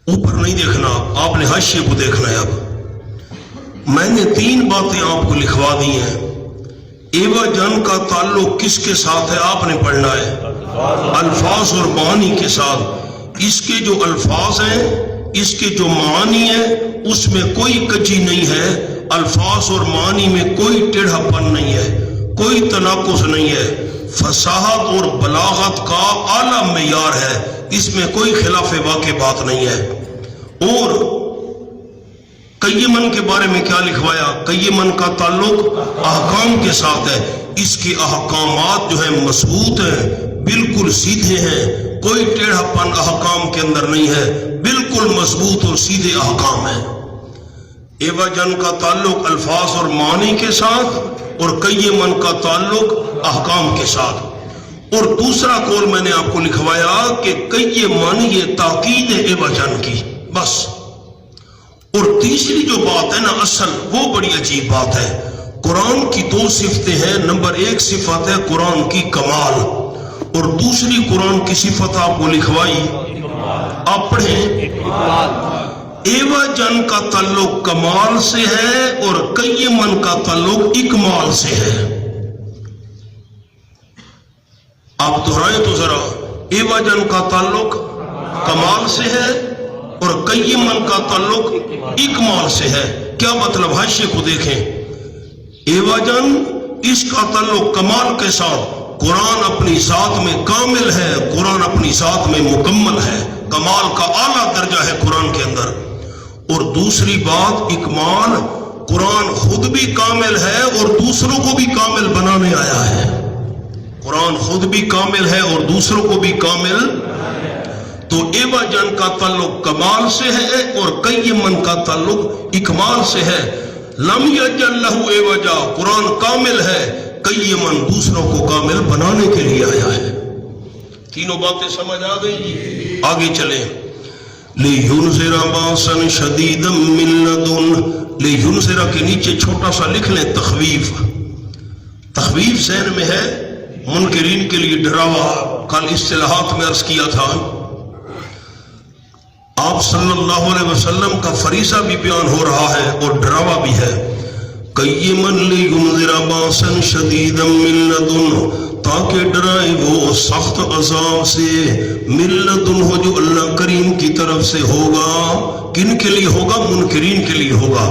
اوپر نہیں دیکھنا، آپ نے حاشیے کو دیکھنا ہے۔ اب میں نے 3 باتیں آپ کو لکھوا دی ہیں. ایوا جن کا تعلق کس کے ساتھ ہے آپ نے پڑھنا ہے؟ الفاظ اور معانی کے ساتھ. اس کے جو الفاظ ہیں، اس کے جو معانی ہیں، اس میں کوئی کجی نہیں ہے. الفاظ اور معانی میں کوئی ٹیڑھا پن نہیں ہے، کوئی تناقض نہیں ہے. فصاحت اور بلاغت کا اعلیٰ معیار ہے، اس میں کوئی خلاف واقع بات نہیں ہے. اور قیمن کے بارے میں کیا لکھوایا؟ قیمن کا تعلق احکام کے ساتھ ہے. اس کے احکامات جو ہیں مضبوط ہیں، بالکل سیدھے ہیں، کوئی ٹیڑھا پن احکام کے اندر نہیں ہے، بالکل مضبوط اور سیدھے احکام ہیں. ایوا جن کا تعلق الفاظ اور معنی کے ساتھ، اور قیمن کا تعلق احکام کے ساتھ. اور دوسرا قول میں نے آپ کو لکھوایا کہ قیمن یہ تاکید ہے ایوا جن کی، بس. اور تیسری جو بات ہے نا اصل، وہ بڑی عجیب بات ہے. قرآن کی 2 صفتیں ہیں. نمبر 1 صفت ہے قرآن کی کمال، اور دوسری قرآن کی صفت آپ کو لکھوائی. آپ پڑھیں. ایوا جن کا تعلق کمال سے ہے اور قیمن کا تعلق اکمال سے ہے. آپ دہرائیں تو ذرا. ایوا جن کا تعلق کمال سے ہے اور قیمن کا تعلق اکمال سے ہے. کیا مطلب؟ حاشیے کو دیکھیں. ایوا جن اس کا تعلق کمال کے ساتھ. قرآن اپنی ذات میں کامل ہے، قرآن اپنی ذات میں مکمل ہے، کمال کا اعلیٰ درجہ ہے قرآن کے اندر. اور دوسری بات اکمال، قرآن خود بھی کامل ہے اور دوسروں کو بھی کامل بنانے آیا ہے. قرآن خود بھی کامل ہے اور دوسروں کو بھی کامل. تو ایوا جن کا تعلق کمال سے ہے اور قیمن کا تعلق اکمال سے ہے. لم یجعل لہ عوجا، قرآن کامل ہے، قیمن دوسروں کو کامل بنانے کے لیے آیا ہے. تینوں باتیں سمجھ آ گئی؟ آگے چلیں. لِيُنذِرَ بَأْسًا شَدِيدًا مِّن لَّدُنْهُ. لِيُنذِرَ کے نیچے چھوٹا سا لکھ لیں تخویف. تخویف ذہن میں ہے، منکرین کے لیے ڈراوا. کل اصطلاحات میں عرض کیا تھا. آپ صلی اللہ علیہ وسلم کا فریضہ بھی بیان ہو رہا ہے اور ڈراوا بھی ہے. قیمن لِيُنذِرَ بَأْسًا شَدِيدًا مِّن لَّدُنْهُ، تاکہ ڈرائے وہ سخت عذاب سے. مِن لَّدُنْهُ، جو اللہ کریم کی طرف سے ہوگا. کن کے لیے ہوگا؟ منکرین کے لیے ہوگا.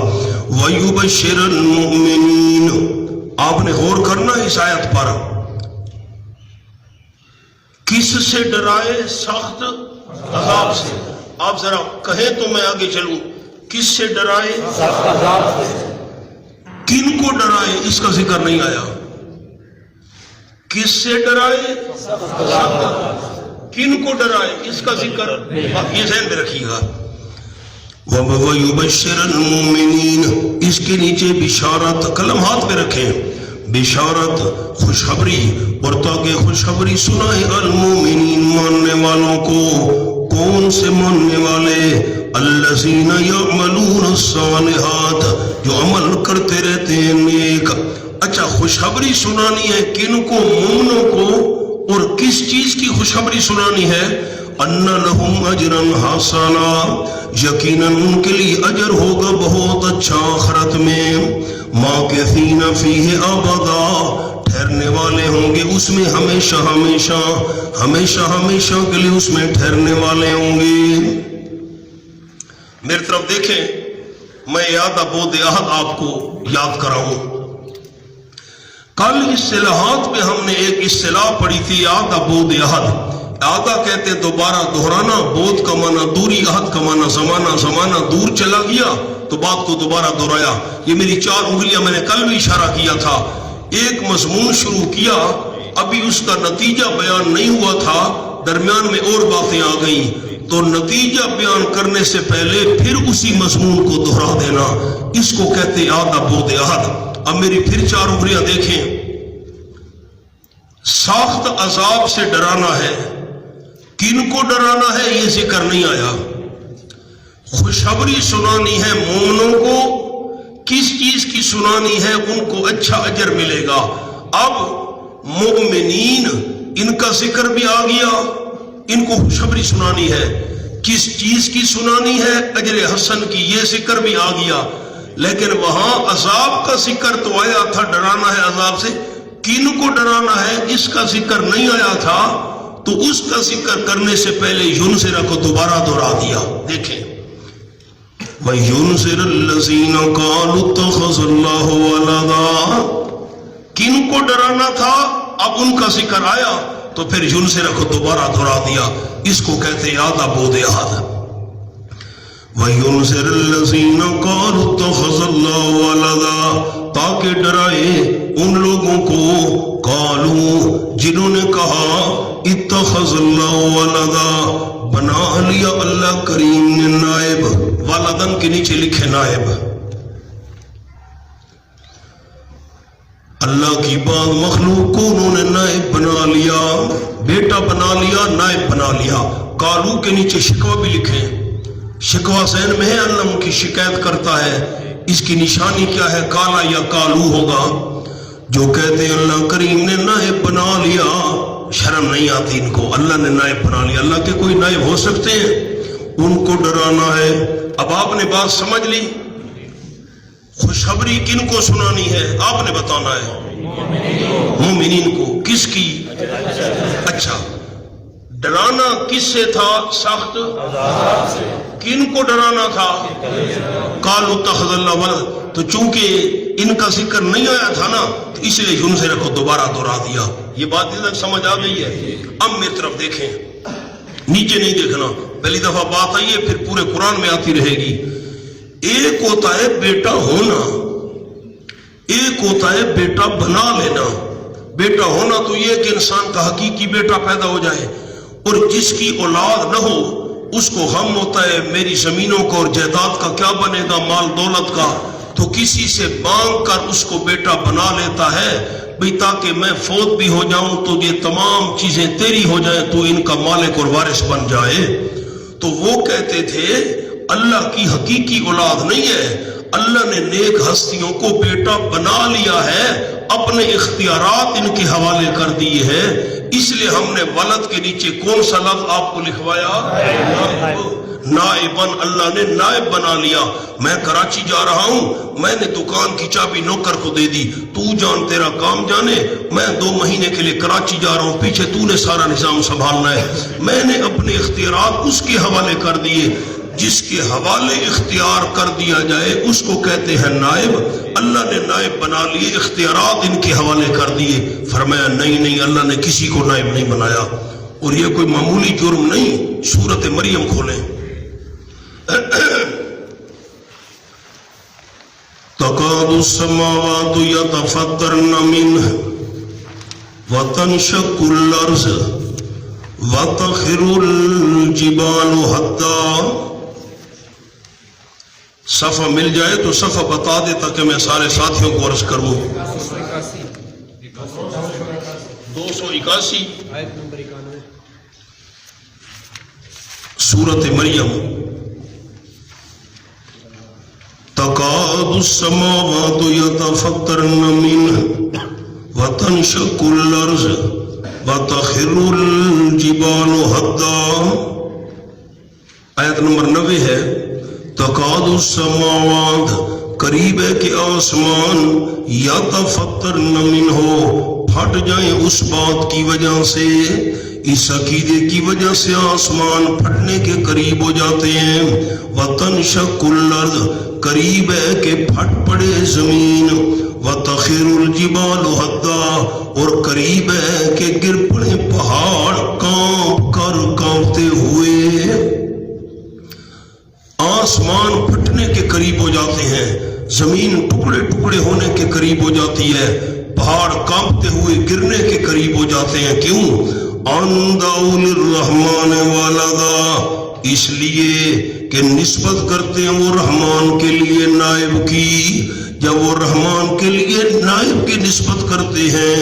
وَيُبَشِّرَ الْمُؤْمِنِينَ. آپ نے غور کرنا اس آیت پر. کس سے ڈرائے؟ سخت عذاب سے. آپ ذرا کہیں تو میں آگے چلوں. کس سے ڈرائے؟ سخت عذاب سے. کن کو ڈرائے اس کا ذکر نہیں آیا. کس سے ڈرائے؟ کن کو ڈرائے اس کا ذکر یہ ذہن میں رکھیے گا. وَيُبَشِّرَ الْمُؤْمِنِينَ، اس کے نیچے بشارت، قلم ہاتھ پہ رکھیں. بشارت، خوشخبری، اور تاکہ خوشخبری سنائے المؤمنین، ماننے والوں کو. کون سے ماننے والے؟ الذین یعملون الصالحات، جو عمل کرتے رہتے ہیں نیک. اچھا، خوشخبری سنانی ہے کن کو؟ مومنوں کو. اور کس چیز کی خوشخبری سنانی ہے؟ ان لہم اجرا حسنا، یقیناً ان کے لیے اجر ہوگا بہت اچھا آخرت میں. ماکثین فیہ ابدا، ٹھہرنے والے ہوں گے اس میں ہمیشہ ہمیشہ، ہمیشہ ہمیشہ کے لیے اس میں ٹھہرنے والے ہوں گے. میری طرف دیکھیں، میں یاد بود عہد آپ کو یاد کراؤں. کل اصطلاحات میں ہم نے ایک اصطلاح پڑھی تھی، یاد بود عہد. آدھا کہتے دوبارہ دہرانا، بود کا معنی دوری، عہد کا معنی زمانہ. زمانہ دور چلا گیا تو بات کو دوبارہ دہرایا. یہ میری 4 انگلیاں، میں نے کل بھی اشارہ کیا تھا. ایک مضمون شروع کیا، ابھی اس کا نتیجہ بیان نہیں ہوا تھا، درمیان میں اور باتیں آ گئیں، تو نتیجہ بیان کرنے سے پہلے پھر اسی مضمون کو دہرا دینا، اس کو کہتے آدھا بود عہد. اب میری پھر 4 انگلیاں دیکھیں. سخت عذاب سے ڈرانا ہے. کن کو ڈرانا ہے یہ ذکر نہیں آیا. خوشخبری سنانی ہے مومنوں کو. کس چیز کی سنانی ہے؟ ان کو اچھا اجر ملے گا. اب مومنین، ان کا ذکر بھی آ گیا، ان کو خوشخبری سنانی ہے. کس چیز کی سنانی ہے؟ اجر حسن کی، یہ ذکر بھی آ گیا. لیکن وہاں عذاب کا ذکر تو آیا تھا، ڈرانا ہے عذاب سے، کن کو ڈرانا ہے اس کا ذکر نہیں آیا تھا، تو اس کا ذکر کرنے سے پہلے یونذر کو دوبارہ دہرا دیا۔ دیکھیں وَيُنذِرَ الَّذِينَ قَالُوا اتَّخَذَ اللَّهُ وَلَدًا، کن کو ڈرانا تھا اب ان کا ذکر آیا تو پھر یونذر کو دوبارہ دہرا دیا، اس کو کہتے یاد بود یاد۔ وَيُنذِرَ الَّذِينَ قَالُوا اتَّخَذَ اللَّهُ وَلَدًا، تاکہ ڈرائے ان لوگوں کو، قالوا جنہوں نے کہا، اتخذ اللہ ولدا بنا لیا اللہ کریم نے نائب، والدن کے نیچے لکھے نائب، اللہ کی بعض مخلوق کو انہوں نے نائب بنا لیا، بیٹا بنا لیا، نائب بنا لیا۔ کالو کے نیچے شکوہ بھی لکھے، شکوہ ذہن میں ہے، اللہ ان کی شکایت کرتا ہے، اس کی نشانی کیا ہے؟ کالا یا کالو ہوگا، جو کہتے ہیں اللہ کریم نے نائب بنا لیا، شرم نہیں آتی ان کو، اللہ نے نائب بنا لیا۔ اللہ کے کوئی نائب ہو سکتے ہیں؟ ان کو ڈرانا ہے۔ اب آپ نے بات سمجھ لی، خوشخبری کن کو سنانی ہے؟ آپ نے بتانا ہے، مومنین کو۔ کس کی؟ اچھا، ڈرانا کس سے تھا؟ سخت کن کو ڈرانا تھا؟ قالوا اتخذ اللہ ولد، تو چونکہ ان کا ذکر نہیں آیا تھا نا، تو اس لیے یونذر کو دوبارہ دہرا دیا۔ یہ بات ادھر سمجھ آ گئی ہے؟ اب میری طرف دیکھیں، نیچے نہیں دیکھنا، پہلی دفعہ بات آئی ہے، پھر پورے قرآن میں آتی رہے گی۔ ایک ہوتا ہے بیٹا ہونا، ایک ہوتا ہے بیٹا بنا لینا۔ بیٹا ہونا تو یہ کہ انسان کا حقیقی بیٹا پیدا ہو جائے، اور جس کی اولاد نہ ہو اس کو غم ہوتا ہے میری زمینوں کا اور جائیداد کا کیا بنے گا، مال دولت کا، تو کسی سے مانگ کر اس کو بیٹا بنا لیتا ہے، بھئی تاکہ میں فوت بھی ہو جاؤں تو یہ تمام چیزیں تیری ہو جائیں، تو ان کا مالک اور وارث بن جائے۔ تو وہ کہتے تھے اللہ کی حقیقی اولاد نہیں ہے، اللہ نے نیک ہستیوں کو بیٹا بنا لیا ہے، اپنے اختیارات ان کے حوالے کر دیے ہیں، اس لیے ہم نے ولد کے نیچے کون سا لفظ آپ کو لکھوایا؟ نائبن، اللہ نے نائب بنا لیا۔ میں کراچی جا رہا ہوں، میں نے دکان کی چابی نوکر کو دے دی، تو جان تیرا کام جانے، میں 2 مہینے کے لیے کراچی جا رہا ہوں، پیچھے تو نے سارا نظام سنبھالنا ہے۔ میں نے اپنے اختیارات اس کے حوالے کر دیے، جس کے حوالے اختیار کر دیا جائے اس کو کہتے ہیں نائب۔ اللہ نے نائب بنا لیے، اختیارات ان کے حوالے کر دیے۔ فرمایا نہیں، اللہ نے کسی کو نائب نہیں بنایا، اور یہ کوئی معمولی جرم نہیں۔ سورۃ مریم کھولیں، تکاد السماوات یتفطرن منہ وتنشق الارض وتخر الجبال حتی۔ صفحہ مل جائے تو صفحہ بتا دے تاکہ میں سارے ساتھیوں کو عرض کروں۔ 281 سورۃ مریم۔ تکاد السماوات یتفطرن منہ وتنشق الارض وتخر الجبال حتی۔ آیت نمبر 90 ہے، تکاد السماوات، قریب ہے کہ آسمان، یتفطرن منہ، پھٹ جائیں اس بات کی وجہ سے، اس عقیدے کی وجہ سے آسمان پھٹنے کے قریب ہو جاتے ہیں۔ وتنشق الارض، قریب ہے کہ پھٹ پڑے زمین۔ وتخر الجبال حتی، اور قریب ہے کہ گر پڑے پہاڑ کانپ کر، کانپتے ہوئے۔ آسمان پھٹنے کے قریب ہو جاتے ہیں، زمین ٹکڑے ٹکڑے ہونے کے قریب ہو جاتی ہے، پہاڑ کانپتے ہوئے گرنے کے قریب ہو جاتے ہیں۔ کیوں؟ ان دعوا للرحمن ولدا، اس لیے کہ نسبت کرتے ہیں وہ رحمان کے لیے نائب کی۔ جب وہ رحمان کے لیے نائب کی نسبت کرتے ہیں،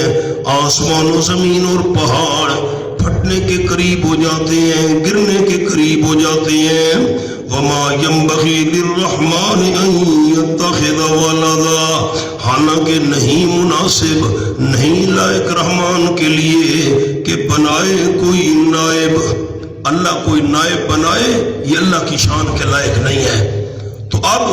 آسمان و زمین اور پہاڑ پھٹنے کے قریب ہو جاتے ہیں، گرنے کے قریب ہو جاتے ہیں۔ وما ينبغي للرحمن ان يتخذ ولدا، حالانکہ نہیں مناسب، نہیں لائق رحمان کے لیے کہ بنائے کوئی نائب۔ اللہ کوئی نائب بنائے یہ اللہ کی شان کے لائق نہیں ہے۔ تو اب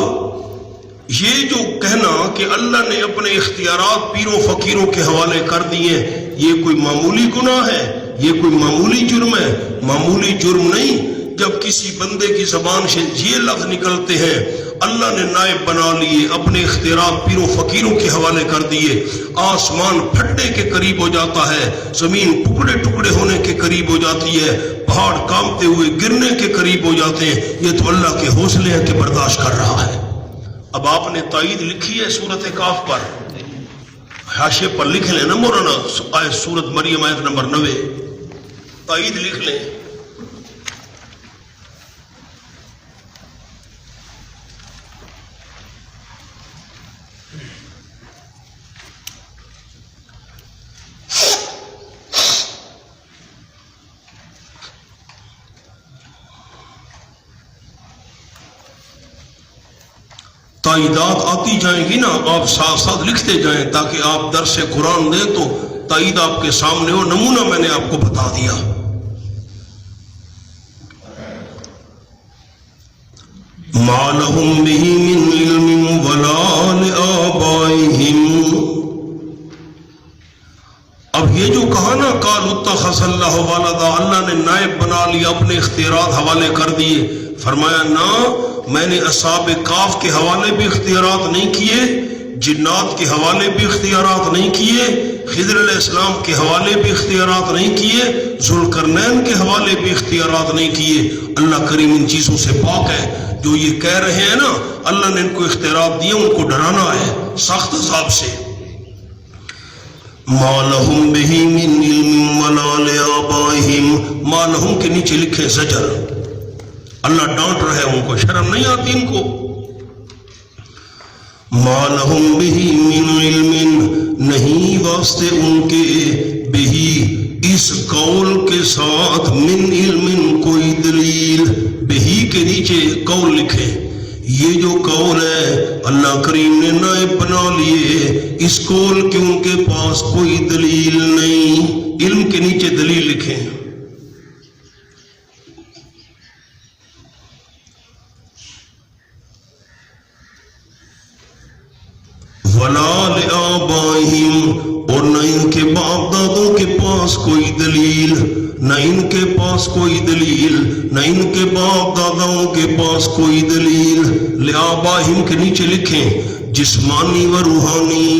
یہ جو کہنا کہ اللہ نے اپنے اختیارات پیروں فقیروں کے حوالے کر دیے، یہ کوئی معمولی گناہ ہے؟ یہ کوئی معمولی جرم ہے؟ معمولی جرم نہیں۔ جب کسی بندے کی زبان سے یہ لفظ نکلتے ہیں اللہ نے نائب بنا لیے، اپنے اختیارات پیروں فقیروں کے حوالے کر دیے، آسمان پھٹنے کے قریب ہو جاتا ہے، زمین ٹکڑے ٹکڑے ہونے کے قریب ہو جاتی ہے، پہاڑ کانپتے ہوئے گرنے کے قریب ہو جاتے ہیں، یہ تو اللہ کے حوصلے ہیں کہ برداشت کر رہا ہے۔ اب آپ نے تائید لکھی ہے سورۃ کاف پر، حاشیے پر لکھ لیں نا مولانا، آیت سورۃ مریم آیت نمبر 90، تائید لکھ لیں۔ تائیدات آتی جائیں گی نا، آپ ساتھ ساتھ لکھتے جائیں تاکہ آپ درس قرآن دیں تو تائید آپ کے سامنے ہو۔ نمونہ میں نے آپ کو بتا دیا۔ ما لهم به من علم ولا لآبائهم۔ اب یہ جو کہا نا قالوا اتخذ اللہ ولدا، اللہ نے نائب بنا لیا، اپنے اختیارات حوالے کر دیے، فرمایا نہ، میں نے اصحاب کاف کے حوالے بھی اختیارات نہیں کیے، جنات کے حوالے بھی اختیارات نہیں کیے، خضر علیہ السلام کے حوالے بھی اختیارات نہیں کیے، ذوالقرنین کے حوالے بھی اختیارات نہیں کیے۔ اللہ کریم ان چیزوں سے پاک ہے۔ جو یہ کہہ رہے ہیں نا اللہ نے ان کو اختیارات دیے، ان کو ڈرانا ہے سخت عذاب سے۔ ما لهم به من علم ولا لآبائهم، ما لهم کے نیچے لکھے زجر، اللہ ڈانٹ رہے ہیں ان کو، شرم نہیں آتی ان کو۔ ما لهم به من علم، نہیں واسطے ان کے، بہی اس قول کے ساتھ، من علم کوئی دلیل، بہی کے نیچے قول لکھے، یہ جو قول ہے اللہ کریم نے نائب بنا لیے، اس قول کے ان کے پاس کوئی دلیل نہیں، علم کے نیچے دلیل لکھیں۔ ولا لآبائهم، اور نہ ان کے باپ دادوں کے پاس کوئی دلیل، نہ ان کے پاس کوئی دلیل، نہ ان کے باپ داداؤں کے پاس کوئی دلیل۔ لآبائهم کے نیچے لکھیں جسمانی و روحانی،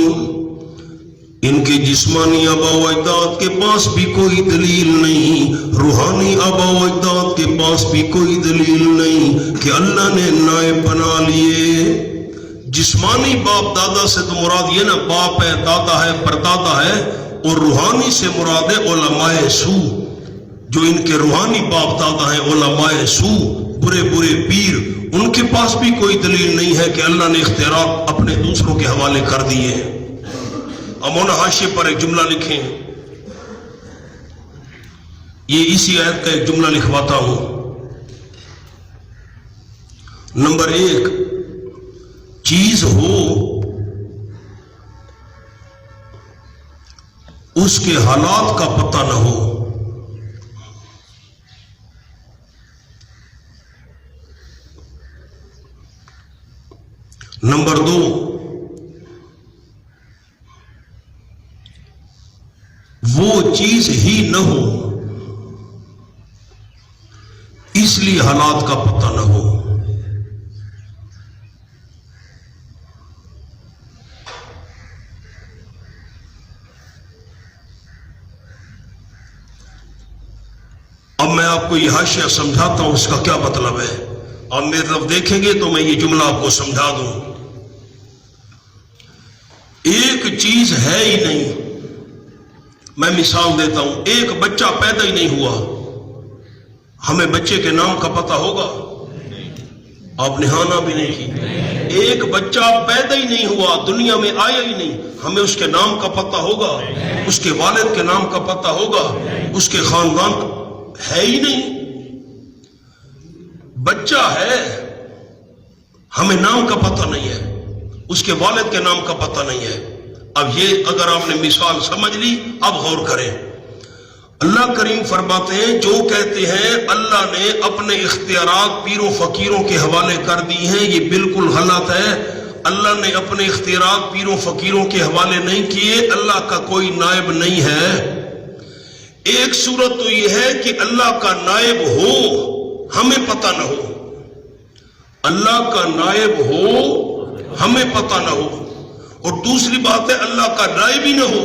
ان کے جسمانی آبا و اجداد کے پاس بھی کوئی دلیل نہیں، روحانی آبا و اجداد کے پاس بھی کوئی دلیل نہیں کہ اللہ نے نائب بنا لیے۔ جسمانی باپ دادا سے تو مراد یہ نا باپ ہے، دادا ہے، پردادا ہے، اور روحانی سے مراد ہے علماء سو، جو ان کے روحانی باپ دادا ہیں علماء سو، برے برے پیر، ان کے پاس بھی کوئی دلیل نہیں ہے کہ اللہ نے اختیارات اپنے دوسروں کے حوالے کر دیے۔ امونا حاشیے پر ایک جملہ لکھیں، یہ اسی آیت کا ایک جملہ لکھواتا ہوں۔ نمبر 1، چیز ہو اس کے حالات کا پتہ نہ ہو، نمبر 2، وہ چیز ہی نہ ہو اس لیے حالات کا پتہ نہ ہو۔ اب میں آپ کو یہ حاشیہ سمجھاتا ہوں اس کا کیا مطلب ہے، آپ میری طرف دیکھیں گے تو میں یہ جملہ آپ کو سمجھا دوں۔ ایک چیز ہے ہی نہیں، میں مثال دیتا ہوں، ایک بچہ پیدا ہی نہیں ہوا، ہمیں بچے کے نام کا پتہ ہوگا؟ آپ نے ہاں نہ بھی نہیں کی۔ ایک بچہ پیدا ہی نہیں ہوا، دنیا میں آیا ہی نہیں، ہمیں اس کے نام کا پتہ ہوگا؟ اس کے والد کے نام کا پتہ ہوگا؟ اس کے خاندان ہے ہی نہیں، بچہ ہے، ہمیں نام کا پتہ نہیں ہے، اس کے والد کے نام کا پتہ نہیں ہے۔ اب یہ اگر آپ نے مثال سمجھ لی، اب غور کریں۔ اللہ کریم فرماتے ہیں جو کہتے ہیں اللہ نے اپنے اختیارات پیروں فقیروں کے حوالے کر دی ہیں، یہ بالکل غلط ہے۔ اللہ نے اپنے اختیارات پیروں فقیروں کے حوالے نہیں کیے، اللہ کا کوئی نائب نہیں ہے۔ ایک صورت تو یہ ہے کہ اللہ کا نائب ہو ہمیں پتہ نہ ہو، اللہ کا نائب ہو ہمیں پتہ نہ ہو، اور دوسری بات ہے اللہ کا نائب ہی نہ ہو۔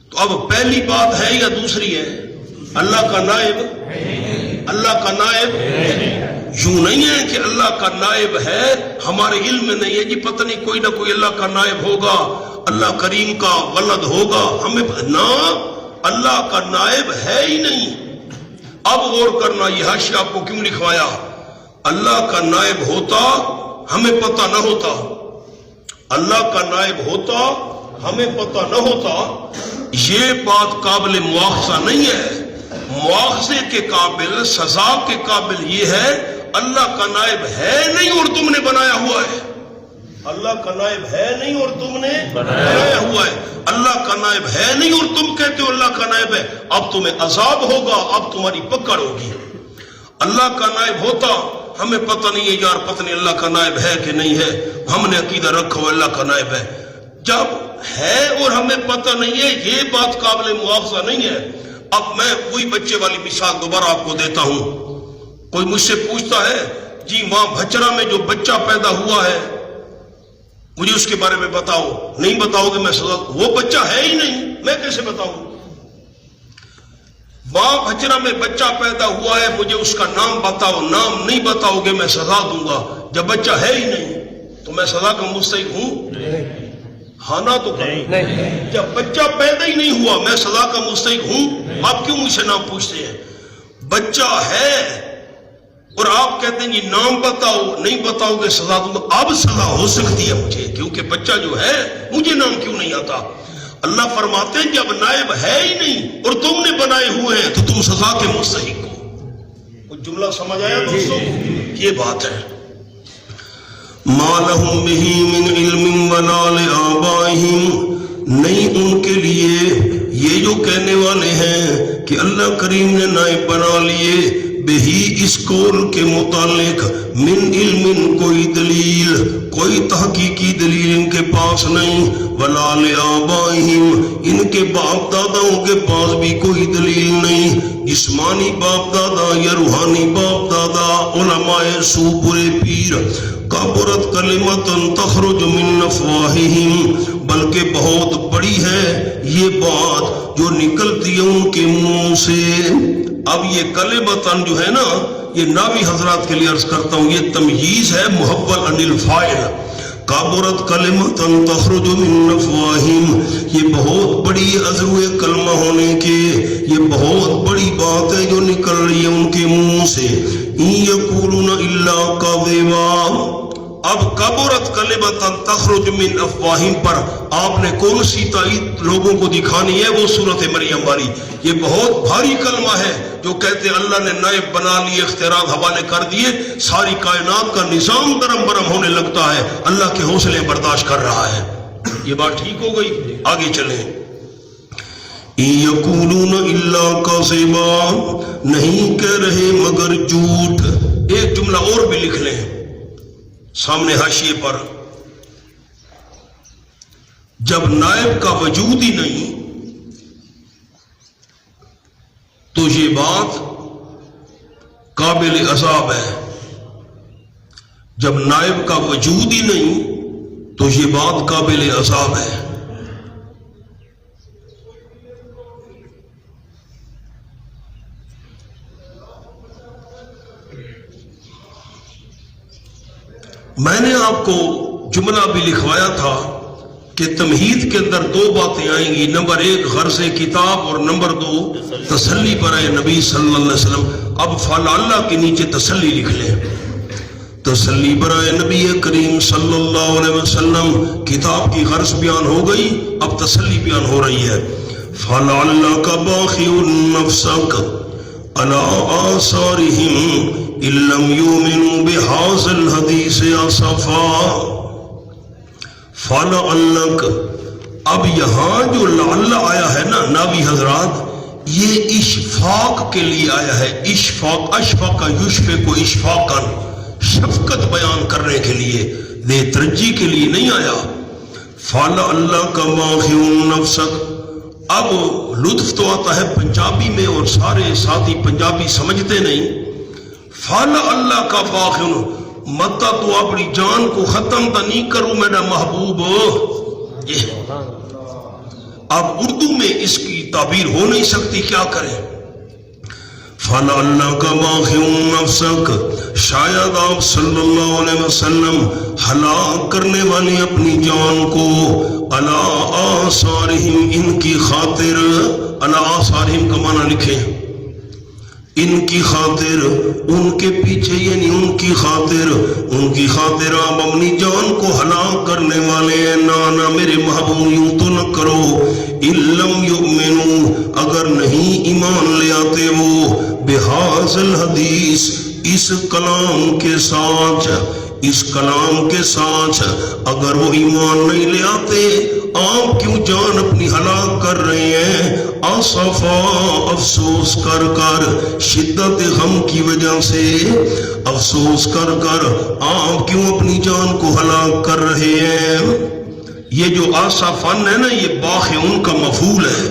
تو اب پہلی بات ہے یا دوسری ہے؟ اللہ کا نائب، اللہ کا نائب یوں نہیں ہے کہ اللہ کا نائب ہے ہمارے علم میں نہیں ہے جی، پتہ نہیں کوئی نہ کوئی اللہ کا نائب ہوگا، اللہ کریم کا ولد ہوگا، ہمیں نہ، اللہ کا نائب ہے ہی نہیں۔ اب غور کرنا، یہ حاشیہ آپ کو کیوں لکھوایا؟ اللہ کا نائب ہوتا ہمیں پتہ نہ ہوتا، اللہ کا نائب ہوتا ہمیں پتہ نہ ہوتا، یہ بات قابل مواخذہ نہیں ہے۔ مواخذے کے قابل، سزا کے قابل یہ ہے اللہ کا نائب ہے نہیں اور تم نے بنایا ہوا ہے، اللہ کا نائب ہے نہیں اور تم نے بنایا ہوا ہے، اللہ کا نائب ہے نہیں اور تم کہتے ہو اللہ کا نائب ہے، اب تمہیں عذاب ہوگا، اب تمہاری پکڑ ہوگی۔ اللہ کا نائب ہوتا ہمیں پتہ نہیں ہے یار، پتہ نہیں اللہ کا نائب ہے کہ نہیں ہے، ہم نے عقیدہ رکھا ہوا اللہ کا نائب ہے۔ جب ہے اور ہمیں پتہ نہیں ہے، یہ بات قابل مواخذہ نہیں ہے۔ اب میں وہی بچے والی مثال دوبارہ آپ کو دیتا ہوں۔ کوئی مجھ سے پوچھتا ہے جی وہاں بھچرا میں جو بچہ پیدا ہوا ہے مجھے اس کے بارے میں بتاؤ، نہیں بتاؤ گے میں سزا، وہ بچہ ہے ہی نہیں، میں کیسے بتاؤں؟ وہاں بھچرا میں بچہ پیدا ہوا ہے، مجھے اس کا نام بتاؤ، نام نہیں بتاؤ گے میں سزا دوں گا۔ جب بچہ ہے ہی نہیں تو میں سزا کا مستحق ہوں؟ ہاں نا تو نہیں۔ جب بچہ پیدا ہی نہیں ہوا میں سزا کا مستحق ہوں؟ آپ کیوں مجھ سے نام پوچھتے ہیں؟ بچہ ہے اور آپ کہتے ہیں جی نام بتاؤ، نہیں بتاؤ گے سزا دوں گا۔ اب سزا ہو سکتی ہے مجھے، کیونکہ بچہ جو ہے مجھے نام کیوں نہیں آتا؟ اللہ فرماتے ہیں جب نائب ہے ہی نہیں اور تم نے بنائے ہوئے ہیں تو تم سزا کے مستحق ہو۔ وہ جملہ سمجھ آیا دوستو؟ یہ بات ہے۔ ما لهم به من علم ولا لآبائهم، نہیں ان کے لیے یہ جو کہنے والے ہیں کہ اللہ کریم نے نائب بنا لیے، بہی اس قول کے متعلق، من علم کوئی دلیل، کوئی تحقیقی دلیل ان کے پاس نہیں، ولا لآبائهم ان کے باپ داداؤں کے پاس بھی کوئی دلیل نہیں، جسمانی باپ دادا یا روحانی باپ دادا، علماء سو برے پیر، کبرت کلمۃ تخرج من افواہہم، بلکہ بہت بڑی ہے یہ بات جو نکلتی ہے ان کے منہ سے۔ اب یہ کلمتن جو ہے نا، یہ ناوی حضرات کے لیے عرض کرتا ہوں، یہ تمییز ہے محول عن الفاعل۔ کبرت کلمتن تخرج من افواہہم، یہ بہت بڑی عذر کلمہ ہونے کے، یہ بہت بڑی بات ہے جو نکل رہی ہے ان کے منہ سے۔ ان یقولون الا کذبا، اب کبرت کلمۃ تخرج من افواہہم پر آپ نے کون سی تائید لوگوں کو دکھانی ہے؟ وہ سورۃ مریم والی۔ یہ بہت بھاری کلمہ ہے جو کہتے اللہ نے نائب بنا لیے، اختیارات حوالے کر دیے، ساری کائنات کا نظام درم برم ہونے لگتا ہے، اللہ کے حوصلے برداشت کر رہا ہے۔ یہ بات ٹھیک ہو گئی؟ آگے چلیں۔ یقولون الا کذبا، نہیں کہہ رہے مگر جھوٹ۔ ایک جملہ اور بھی لکھ لیں سامنے حاشیے پر، جب نائب کا وجود ہی نہیں تو یہ بات قابل عذاب ہے، جب نائب کا وجود ہی نہیں تو یہ بات قابل عذاب ہے۔ میں نے آپ کو جملہ بھی لکھوایا تھا کہ تمہید کے اندر دو باتیں آئیں گی، نمبر ایک غرض کتاب اور نمبر دو تسلی برائے نبی صلی اللہ علیہ وسلم۔ اب فلعلہ کے نیچے تسلی لکھ لیں، تسلی برائے نبی کریم صلی اللہ علیہ وسلم۔ کتاب کی غرض بیان ہو گئی، اب تسلی بیان ہو رہی ہے۔ فلعلک باخع نفسک علی آثارہم ان لم یؤمنوا بہذا الحدیث اسفا۔ فلعلک، اب یہاں جو لعل آیا ہے نا ناوی حضرات، یہ اشفاق کے لیے آیا ہے۔ اشفاق، اشفاق یشفق کو اشفاقاً، شفقت بیان کرنے کے لیے۔ بے ترجی کے لیے نہیں آیا۔ فَلَعَلَّكَ بَاخِعٌ نَفْسَكَ، اب لطف تو آتا ہے پنجابی میں اور سارے ساتھی پنجابی سمجھتے نہیں۔ فَلَعَلَّكَ بَاخِعٌ، متا تو اپنی جان کو ختم تو نہیں کروں میرا محبوب۔ اب اردو میں اس کی تعبیر ہو نہیں سکتی، کیا کریں؟ فَلَعَلَّكَ بَاخِعٌ نَفْسَكَ، شاید آپ صلی اللہ علیہ وسلم ہلاک کرنے والے اپنی جان کو عَلَىٰ آثَارِهِمْ، ان کی خاطر، عَلَىٰ آثَارِهِمْ کا معنی لکھیں ان کی خاطر، ان کے پیچھے یعنی ان کی خاطر آپ اپنی جان کو ہلاک کرنے والے ہیں۔ نانا میرے محبوب یوں تو نہ کرو، اِلَّمْ يُؤْمِنُوا، اگر نہیں ایمان لے آتے وہ، بِهَٰذَا الْحَدِيثِ، اس کلام کے ساتھ اگر وہ ایمان نہیں لے آتے، آپ کیوں جان اپنی ہلاک کر رہے ہیں؟ آصفا، افسوس کر کر، شدت غم کی وجہ سے افسوس کر کر آپ کیوں اپنی جان کو ہلاک کر رہے ہیں؟ یہ جو آصفن ہے نا، یہ باخعن کا مفعول ہے۔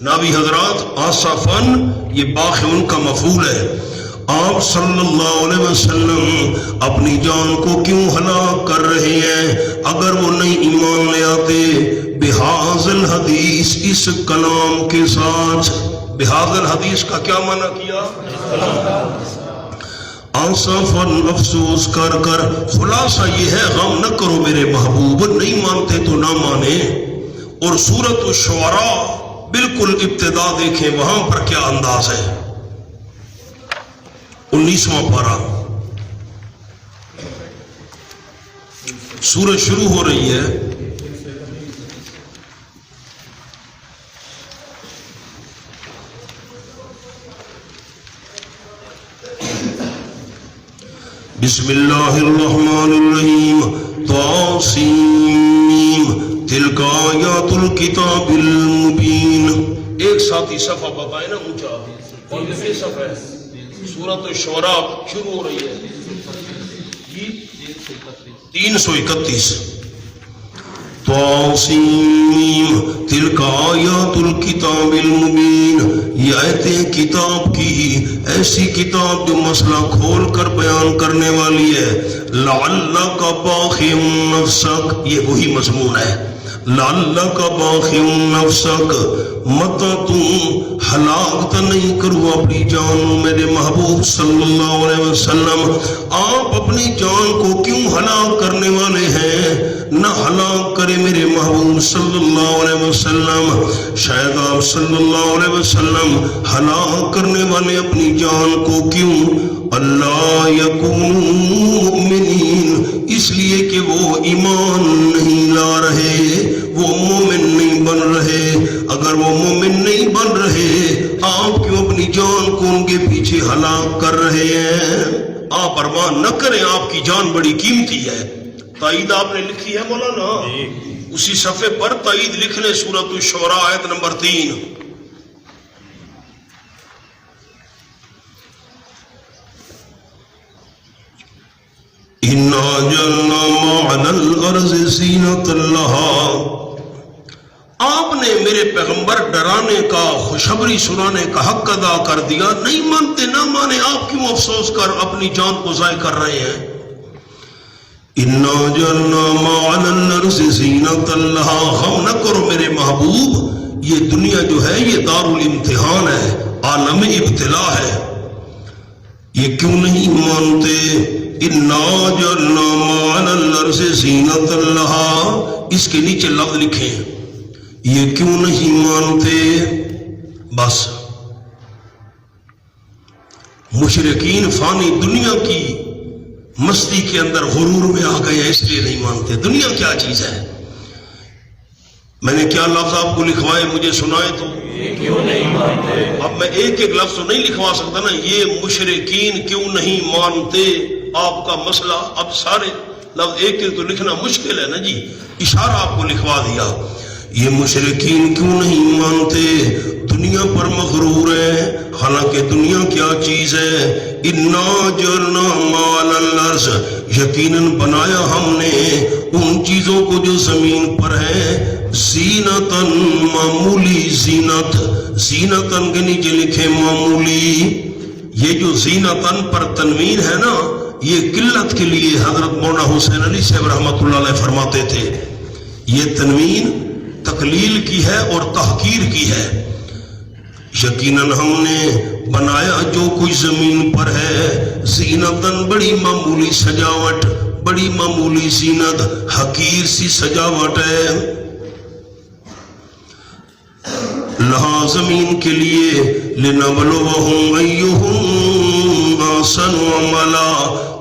ناوی حضرات، آصفن یہ باخعن کا مفعول ہے۔ آپ صلی اللہ علیہ وسلم اپنی جان کو کیوں ہلاک کر رہے ہیں اگر وہ نہیں ایمان لے آتے؟ بِهَٰذَا الْحَدِيثِ، اس کلام کے ساتھ۔ بِهَٰذَا الْحَدِيث کا کیا معنی کیا؟ آصفاً، افسوس کر کر۔ خلاصہ یہ ہے، غم نہ کرو میرے محبوب، نہیں مانتے تو نہ مانے۔ اور سورۃ الشعراء بالکل ابتدا دیکھیں، وہاں پر کیا انداز ہے۔ 19واں پارہ، سورج شروع ہو رہی ہے۔ بسم اللہ الرحمن الرحیم، طاسیم، تلک آیات الکتاب المبین۔ ایک ساتھی صفحہ بتائے نا اونچا، اور یہ صفحہ ہے، سورۃ الشعراء شروع ہو رہی ہے 331۔ طاسیم، تلک آیات الکتاب المبین، یہ آیتیں کتاب کی، ایسی کتاب جو مسئلہ کھول کر بیان کرنے والی ہے۔ لعلک باخع نفسک، یہ وہی مضمون ہے۔ لعلک باخع نفسک، متا تم ہلاک تو نہیں کرو اپنی جان میرے محبوب صلی اللہ علیہ وسلم۔ آپ اپنی جان کو کیوں ہلاک کرنے والے ہیں؟ نہ ہلاک کرے میرے محبوب صلی اللہ علیہ وسلم۔ شاید آپ صلی اللہ علیہ وسلم ہلاک کرنے والے اپنی جان کو کیوں؟ اللہ یکونوا مؤمنین، اس لیے کہ وہ ایمان نہیں لا رہے، وہ مومن نہیں بن رہے۔ اگر وہ مومن نہیں بن رہے، آپ کیوں اپنی جان کو ان کے پیچھے ہلاک کر رہے ہیں؟ آپ ارمان نہ کریں، آپ کی جان بڑی قیمتی ہے۔ تائید آپ نے لکھی ہے مولانا، اسی صفحے پر تائید لکھ لیں، سورۃ الشعراء آیت نمبر 3۔ اِنَّا جَعَلْنَا مَا عَلَى الْأَرْضِ زِینَةً لَهَا، آپ نے میرے پیغمبر ڈرانے کا، خوشخبری سنانے کا حق ادا کر دیا۔ نہیں مانتے نہ مانے، آپ کیوں افسوس کر اپنی جان کو ضائع کر رہے ہیں؟ اِنَّا جَعَلْنَا مَا عَلَى الْأَرْضِ زِینَةً لَهَا، غم نہ کرو میرے محبوب، یہ دنیا جو ہے یہ دار الامتحان ہے، عالم ابتلا ہے۔ یہ کیوں نہیں مانتے؟ اِنَّا جَعَلْنَا مَا عَلَى الْأَرْضِ زِینَةً لَهَا، اس کے نیچے لفظ لکھیں، یہ کیوں نہیں مانتے؟ بس مشرکین فانی دنیا کی مستی کے اندر غرور میں آ گئے، اس لیے نہیں مانتے۔ دنیا کیا چیز ہے؟ میں نے کیا لفظ آپ کو لکھوائے، مجھے سنائے تو؟ کیوں نہیں مانتے؟ اب میں ایک ایک لفظ تو نہیں لکھوا سکتا نا، یہ مشرکین کیوں نہیں مانتے آپ کا مسئلہ، اب سارے لفظ ایک ایک تو لکھنا مشکل ہے نا جی، اشارہ آپ کو لکھوا دیا۔ یہ مشرکین کیوں نہیں مانتے؟ دنیا پر مغرور ہے، حالانکہ دنیا کیا چیز ہے؟ اِنَّا جَعَلْنَا مَا عَلَى الْأَرْضِ، یقیناً بنایا ہم نے ان چیزوں کو جو زمین پر ہے زینتاً معمولی زینت، زینتاً کے نیچے لکھے معمولی. یہ جو زینتاً پر تنوین ہے نا یہ قلت کے لیے حضرت مولانا حسین علی صاحب رحمۃ اللہ علیہ فرماتے تھے یہ تنوین تقلیل کی ہے اور تحقیر کی ہے. یقیناً ہم نے بنایا جو کچھ زمین پر ہے زینتاً بڑی معمولی سجاوٹ، بڑی معمولی زینت، حقیر سی سجاوٹ ہے. لہا زمین کے لیے لنبلوہم ایہم احسن عملا،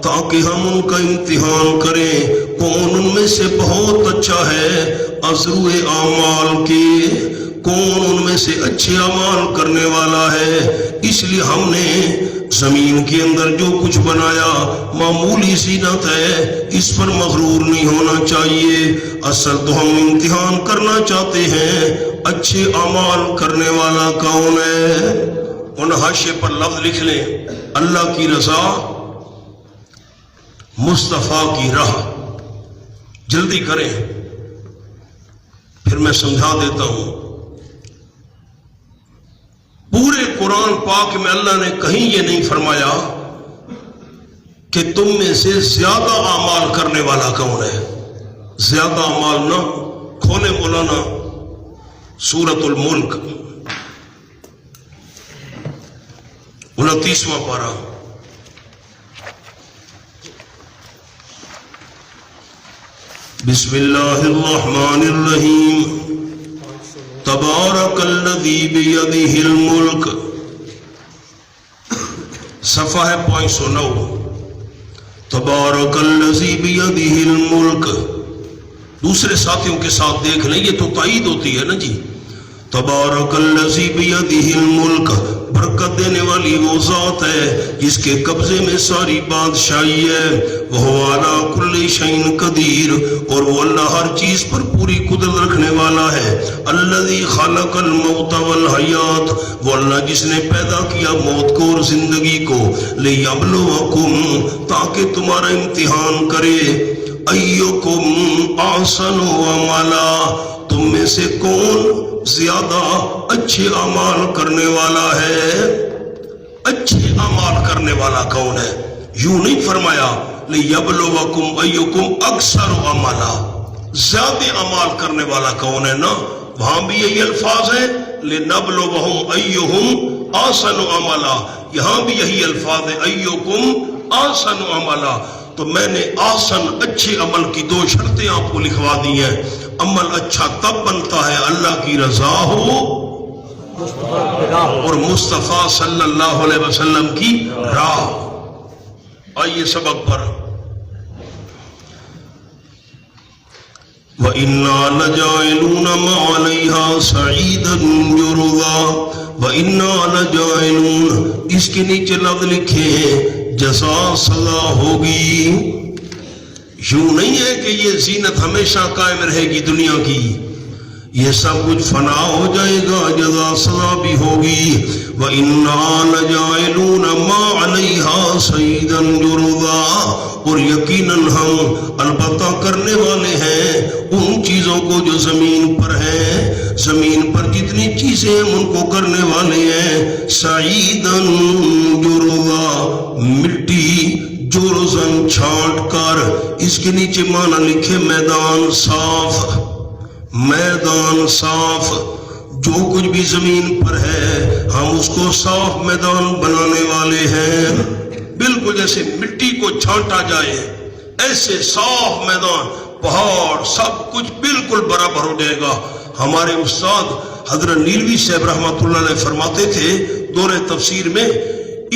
تاکہ ہم ان کا امتحان کریں کون ان میں سے بہت اچھا ہے ازرو اعمال کے، کون ان میں سے اچھے اعمال کرنے والا ہے. اس لیے ہم نے زمین کے اندر جو کچھ بنایا معمولی زینت ہے، اس پر مغرور نہیں ہونا چاہیے. اصل تو ہم امتحان کرنا چاہتے ہیں اچھے اعمال کرنے والا کون ہے. ان حاشیے پر لفظ لکھ لیں اللہ کی رضا، مصطفیٰ کی راہ. جلدی کریں پھر میں سمجھا دیتا ہوں. پورے قرآن پاک میں اللہ نے کہیں یہ نہیں فرمایا کہ تم میں سے زیادہ اعمال کرنے والا کون ہے. زیادہ اعمال نہ کھولے مولانا سورۃ الملک 29واں پارہ. بسم اللہ الرحمن الرحیم. تبارک الذی بیدہ الملک، صفحہ ہے 509. تبارک الذی بیدہ الملک. دوسرے ساتھیوں کے ساتھ دیکھ لیں، یہ تو تائید ہوتی ہے نا جی. تبارک الذی بیدہ الملک، برکت دینے والی وہ ذات ہے جس کے قبضے میں ساری بادشاہی ہے. وہ علی کل شیء قدیر، اور وہ اللہ ہر چیز پر پوری قدرت رکھنے والا ہے. الذی خلق الموت والحیات، وہ اللہ جس نے پیدا کیا موت کو اور زندگی کو. لیبلوکم، تاکہ تمہارا امتحان کرے. ایکم احسن عملا، تم میں سے کون زیادہ اچھے اعمال کرنے والا ہے. اچھے اعمال کرنے والا کون ہے؟ یوں نہیں فرمایا لیبلوکم ایکم اکثر عملا، زیادہ اعمال کرنے والا کون ہے نا. وہاں بھی یہی الفاظ ہیں لنبلوہم ایہم احسن عملا، یہاں بھی یہی الفاظ ہے ایکم احسن عملا. تو میں نے آسن اچھے عمل کی 2 شرطیں آپ کو لکھوا دی ہیں. عمل اچھا تب بنتا ہے اللہ کی رضا ہو اور مصطفیٰ صلی اللہ علیہ وسلم کی راہ. آئیے سبق پر. وَإِنَّا لَجَاعِلُونَ مَا عَلَيْهَا سَعِيدًا جُرُذًا. وَإِنَّا لَجَاعِلُونَ، اس کے نیچے لفظ لکھے ہیں جزا سزا ہوگی. یوں نہیں ہے کہ یہ زینت ہمیشہ قائم رہے گی دنیا کی، یہ سب کچھ فنا ہو جائے گا، جزا سزا بھی ہوگی. وَإِنَّا لَجَاعِلُونَ مَا عَلَيْهَا سَعِيدًا جُرُذًا، اور یقیناً ہم البتہ کرنے والے ہیں ان چیزوں کو جو زمین پر ہیں. زمین پر جتنی چیزیں ہم ان کو کرنے والے ہیں. سعیدن جرذا، مٹی جرزن چھانٹ کر. اس کے نیچے معنی لکھے میدان صاف، میدان صاف. جو کچھ بھی زمین پر ہے ہم اس کو صاف میدان بنانے والے ہیں. بالکل جیسے مٹی کو چھانٹا جائے ایسے صاف میدان، پہاڑ سب کچھ بالکل برابر ہو جائے گا. ہمارے استاد حضرت نیلوی صاحب رحمۃ اللہ علیہ فرماتے تھے دورہ تفسیر میں،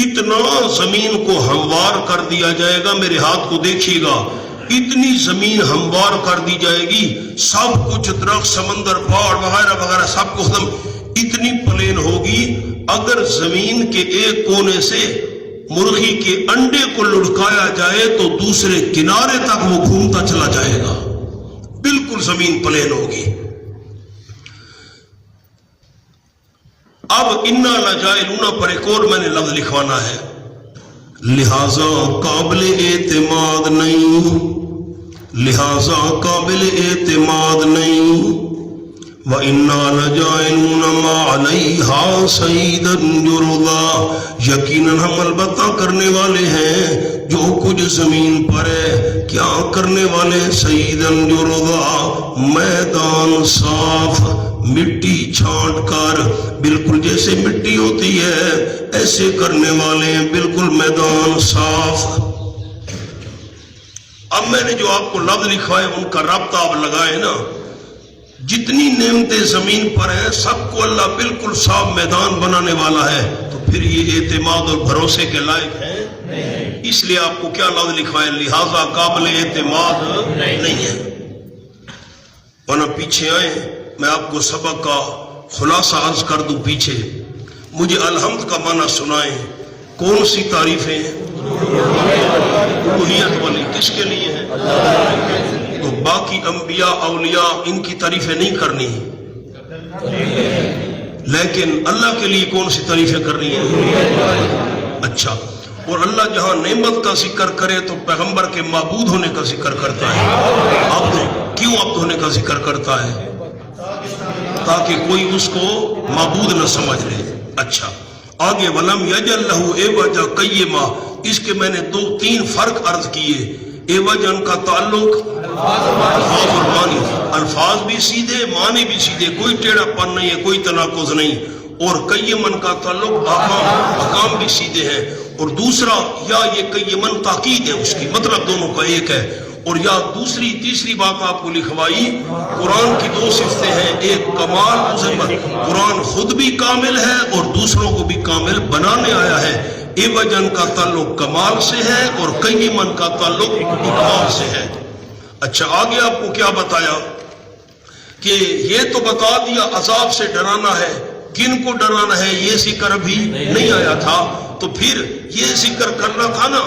اتنا زمین کو ہموار کر دیا جائے گا، میرے ہاتھ کو دیکھیے گا، اتنی زمین ہموار کر دی جائے گی، سب کچھ درخت سمندر پہاڑ وغیرہ وغیرہ سب کو ختم، اتنی پلین ہوگی. اگر زمین کے ایک کونے سے مرغی کے انڈے کو لڑکایا جائے تو دوسرے کنارے تک وہ گھومتا چلا جائے گا. بالکل زمین پلین ہوگی. اب انا لجائلون پر ایک اور میں نے لفظ لکھوانا ہے، لہذا قابل اعتماد نہیں. نہیں، لہذا قابل اعتماد نہیں۔ وَإِنَّا لَجَاعِلُونَ مَا عَلَيْهَا صَعِيدًا جُرُزًا، یقیناً ہم البتہ کرنے والے ہیں جو کچھ زمین پر ہے، کیا کرنے والے؟ صَعِيدًا جُرُزًا، میدان صاف، مٹی چھانٹ کر، بالکل جیسے مٹی ہوتی ہے ایسے کرنے والے ہیں، بالکل میدان صاف۔ اب میں نے جو آپ کو لفظ لکھوائے ان کا رابطہ آپ لگائے نا، جتنی نعمتیں زمین پر ہیں سب کو اللہ بالکل صاف میدان بنانے والا ہے، تو پھر یہ اعتماد اور بھروسے کے لائق ہیں؟ اس لیے آپ کو کیا لفظ لکھوائے؟ لہذا قابل اعتماد نہیں ہے۔ ورنہ پیچھے آئیں، میں آپ کو سبق کا خلاصہ عرض کر دوں۔ پیچھے مجھے الحمد کا معنی سنائیں، کون سی تعریفیں؟ الوہیت والی کس کے لیے ہے؟ تو باقی انبیاء اولیاء ان کی تعریفیں نہیں کرنی، لیکن اللہ کے لیے کون سی تعریفیں کرنی ہیں؟ اچھا، اور اللہ جہاں نعمت کا ذکر کرے تو پیغمبر کے معبود ہونے کا ذکر کرتا ہے۔ کیوں عبد ہونے کا ذکر کرتا ہے؟ تاکہ کوئی اس کو معبود نہ سمجھ لے۔ اچھا آگے وَلَمْ يَجْعَل لَّهُ عِوَجًا قَيِّمًا، اس کے میں نے 2-3 فرق عرض کیے۔ عوجاً کا تعلق الفاظ اور معنی، الفاظ بھی سیدھے معنی بھی سیدھے، کوئی ٹیڑھا پن نہیں ہے، کوئی تناقض نہیں۔ اور قیمن کا تعلق احکام بھی سیدھے ہیں۔ اور دوسرا یا یہ قیمن تاکید ہے، اس کی مطلب دونوں کا ایک ہے۔ اور یا دوسری تیسری بات آپ کو لکھوائی، قرآن کی 2 صفتیں ہیں، ایک کمال مذمت، قرآن خود بھی کامل ہے اور دوسروں کو بھی کامل بنانے آیا ہے۔ عوجاً کا تعلق کمال سے ہے اور قیمن کا تعلق اکمال سے ہے۔ اچھا آگے آپ کو کیا بتایا کہ یہ تو بتا دیا عذاب سے ڈرانا ہے، کن کو ڈرانا ہے یہ ذکر بھی نہیں آیا تھا، تو پھر یہ ذکر کرنا تھا نا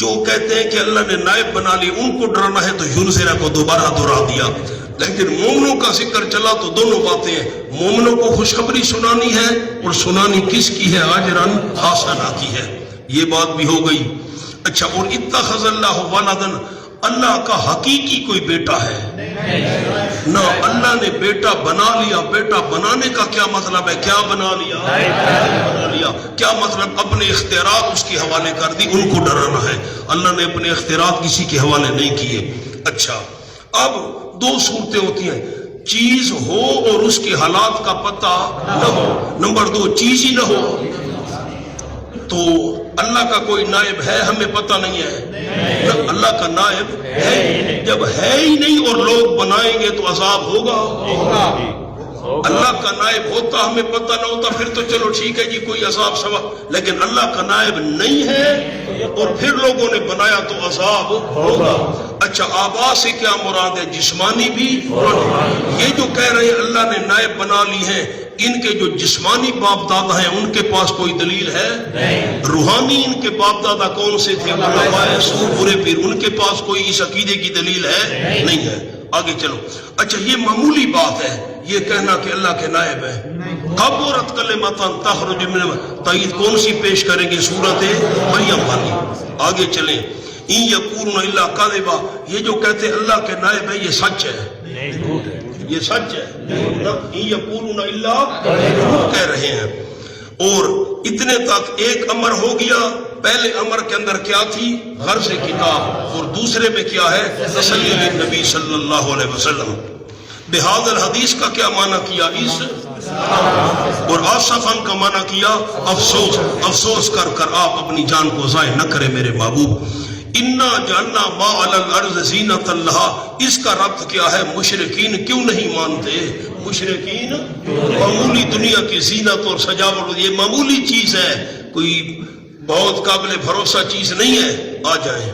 جو کہتے ہیں کہ اللہ نے نائب بنا لی ان کو ڈرانا ہے، تو یونزرہ کو دوبارہ دہرا دیا۔ لیکن مومنوں کا ذکر چلا تو دونوں باتیں ہیں، مومنوں کو خوشخبری سنانی ہے اور سنانی کس کی ہے؟ اجرن حسنا کی ہے۔ یہ بات بھی ہو گئی۔ اچھا اور اتخذ اللہ ولدن، اللہ کا حقیقی کوئی بیٹا ہے نہ، اللہ نے بیٹا بنا لیا۔ بیٹا بنانے کا کیا مطلب ہے؟ کیا بنا لیا؟ بنا لیا۔ کیا مطلب؟ اپنے اختیارات اس کے حوالے کر دی، ان کو ڈرانا ہے۔ اللہ نے اپنے اختیارات کسی کے حوالے نہیں کیے۔ اچھا اب 2 صورتیں ہوتی ہیں، چیز ہو اور اس کے حالات کا پتہ نہ ہو۔ نمبر 2 چیز ہی نہ ہو تو اللہ کا کوئی نائب ہے ہمیں پتہ نہیں ہے، اللہ کا نائب ہے، جب ہے ہی نہیں اور لوگ بنائیں گے تو عذاب ہوگا۔ اللہ کا نائب ہوتا ہمیں پتہ نہ ہوتا پھر تو چلو ٹھیک ہے جی کوئی عذاب سوا، لیکن اللہ کا نائب نہیں ہے اور پھر لوگوں نے بنایا تو عذاب ہوگا۔ اچھا آبا سے کیا مراد ہے؟ جسمانی بھی۔ یہ جو کہہ رہے ہیں اللہ نے نائب بنا لی ہیں، ان کے جو جسمانی باپ دادا ہیں ان کے پاس کوئی دلیل ہے؟ روحانی ان کے باپ دادا کون سے تھے؟ علماء سو برے پیر، ان کے پاس کوئی اس عقیدے کی دلیل ہے؟ نہیں ہے۔ آگے چلو۔ اچھا یہ معمولی بات ہے یہ کہنا کہ اللہ کے نائب ہے۔ کبرت کلمۃ تخرج من، تائید کون سی پیش کریں گے؟ سورۃ مریم والی۔ آگے چلیں۔ ان یقولون الا کذبا، یہ جو کہتے اللہ کے نائب ہے یہ سچ ہے، یہ سچ ہے۔ ان یقولون الا کہہ رہے ہیں۔ اور اتنے تک ایک امر ہو گیا، پہلے امر کے اندر کیا تھی؟ غرض کتاب، اور دوسرے میں کیا ہے؟ تسلی نبی صلی اللہ علیہ وسلم۔ بہذا الحدیث کا کیا معنی کیا؟ اس اور آصفن کا معنی کیا افسوس، افسوس کر کر آپ اپنی جان کو ضائع نہ کرے میرے محبوب۔ انا جعلنا ما علی الارض زینۃ اللہ، اس کا ربط کیا ہے؟ مشرکین کیوں نہیں مانتے؟ مشرکین معمولی دنیا کی زینت اور سجاوٹ، یہ معمولی چیز ہے، کوئی بہت قابل بھروسہ چیز نہیں ہے۔ آ جائیں۔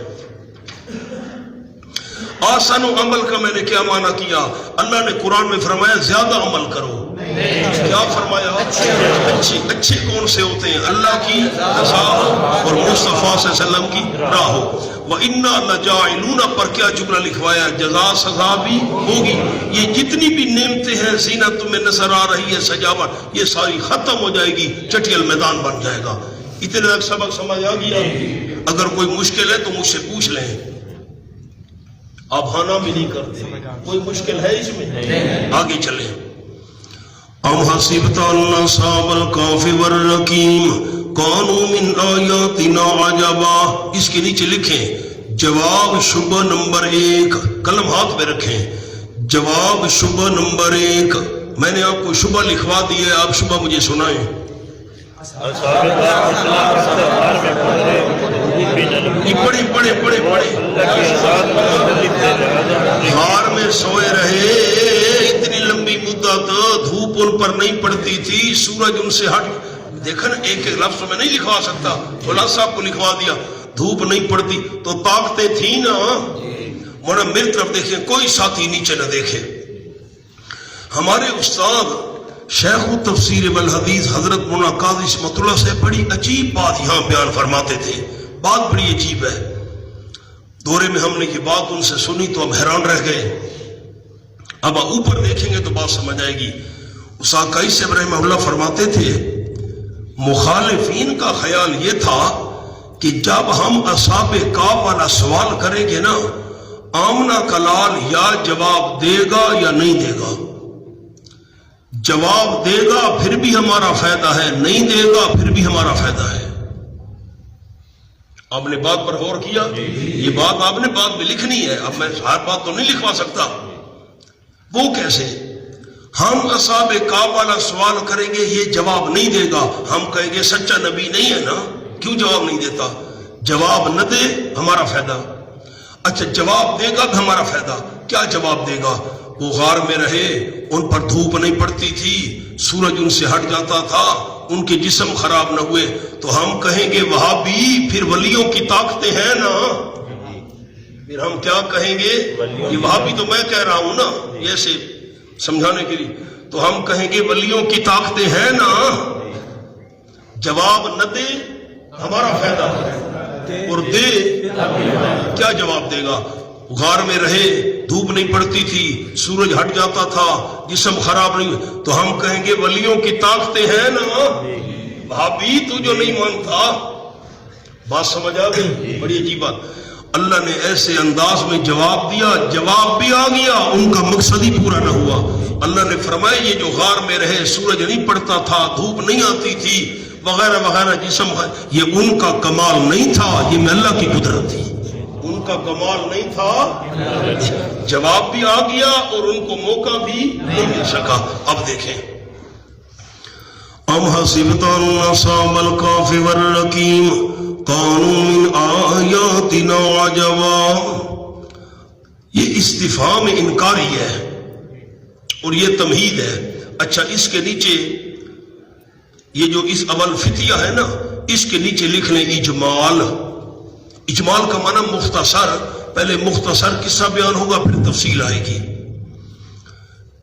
آسان و عمل کا میں نے کیا معنی کیا؟ اللہ نے قرآن میں فرمایا زیادہ عمل کرو۔ کیا فرمایا؟ اچھے کون سے ہوتے ہیں؟ اللہ کی رضا اور مصطفیٰ صلی اللہ علیہ وسلم کی راہ ہو۔ وَإِنَّا لَجَاعِلُونَ پر کیا جملہ لکھوایا؟ جزا سزا بھی ہوگی۔ یہ جتنی بھی نعمتیں ہیں، زینت تمہیں نظر آ رہی ہے، سجاوٹ، یہ ساری ختم ہو جائے گی، چٹیل میدان بن جائے گا۔ اتنے تک سبق سمجھ آ گیا؟ اگر کوئی مشکل ہے تو مجھ سے پوچھ لیں۔ آپ ہانا بھی نہیں کرتے. کوئی مشکل ہے اس میں؟ آگے چلیں. ام حسبت ان اصحاب الکہف والرقیم کانوا من آیاتنا عجبا. اس کے نیچے لکھیں جواب شبہ نمبر 1. قلم ہاتھ میں رکھیں. جواب شبہ نمبر 1. میں نے آپ کو شبہ لکھوا دیا ہے, آپ شبہ مجھے سنائیں. پڑھے پڑھے پڑھے پڑھے. غار میں سوئے رہے اتنی لمبی مدت, دھوپ ان پر نہیں پڑتی تھی, سورج ان سے ہٹ. دیکھن ایک ایک لفظ میں نہیں لکھوا سکتا, خلاصہ صاحب کو لکھوا دیا. دھوپ نہیں پڑتی تو طاقتیں تھیں نا. مولانا میری طرف دیکھیں, کوئی ساتھی نیچے نہ دیکھے. ہمارے استاد شیخ التفسیر والحدیث حضرت مولانا قاضی اسمت اللہ سے بڑی عجیب بات یہاں بیان فرماتے تھے. بات بڑی عجیب ہے. دورے میں ہم نے یہ بات ان سے سنی تو ہم حیران رہ گئے. اب اوپر دیکھیں گے تو بات سمجھ آئے گی. اسحاق قیس صاحب رحمہ اللہ فرماتے تھے مخالفین کا خیال یہ تھا کہ جب ہم اصحاب کہف والا سوال کریں گے نا, آمنہ کا لال یا جواب دے گا یا نہیں دے گا. جواب دے گا پھر بھی ہمارا فائدہ ہے, نہیں دے گا پھر بھی ہمارا فائدہ ہے. آپ نے بات پر غور کیا؟ یہ بات آپ نے بعد میں لکھنی ہے, اب میں ہر بات تو نہیں لکھوا سکتا. وہ کیسے؟ ہم اصحاب کہف والا سوال کریں گے, یہ جواب نہیں دے گا, ہم کہیں گے سچا نبی نہیں ہے نا, کیوں جواب نہیں دیتا؟ جواب نہ دے ہمارا فائدہ. اچھا جواب دے گا تو ہمارا فائدہ. کیا جواب دے گا؟ وہ غار میں رہے, ان پر دھوپ نہیں پڑتی تھی, سورج ان سے ہٹ جاتا تھا, ان کے جسم خراب نہ ہوئے. تو ہم کہیں گے وہابی پھر ولیوں کی طاقتیں ہیں نا. پھر ہم کیا کہیں گے؟ یہ وہابی تو میں کہہ رہا ہوں نا, ایسے سمجھانے کے لیے. تو ہم کہیں گے ولیوں کی طاقتیں ہیں نا. جواب نہ دے ہمارا فائدہ, اور دے کیا جواب دے گا؟ غار میں رہے, دھوپ نہیں پڑتی تھی, سورج ہٹ جاتا تھا, جسم خراب نہیں, تو ہم کہیں گے ولیوں کی طاقتیں ہیں نا. بھابی تو جو نہیں مانتا. بات سمجھ آ گئی؟ بڑی عجیب بات. اللہ نے ایسے انداز میں جواب دیا, جواب بھی آ گیا, ان کا مقصد ہی پورا نہ ہوا. اللہ نے فرمایا یہ جو غار میں رہے, سورج نہیں پڑتا تھا, دھوپ نہیں آتی تھی, وغیرہ وغیرہ, جسم, یہ ان کا کمال نہیں تھا, یہ اللہ کی قدرت تھی. ان کا کمال نہیں تھا. جواب بھی آ گیا اور ان کو موقع بھی نہیں مل سکا. اب دیکھیں ام حسبت ان اصحاب الکہف والرقیم کانوا من آیاتنا عجبا. یہ استفہام انکاری ہے اور یہ تمہید ہے. اچھا اس کے نیچے یہ جو اس اول فتیہ ہے نا, اس کے نیچے لکھ لیں اجمال. اجمال کا معنی مختصر. پہلے مختصر قصہ بیان ہوگا پھر تفصیل آئے گی.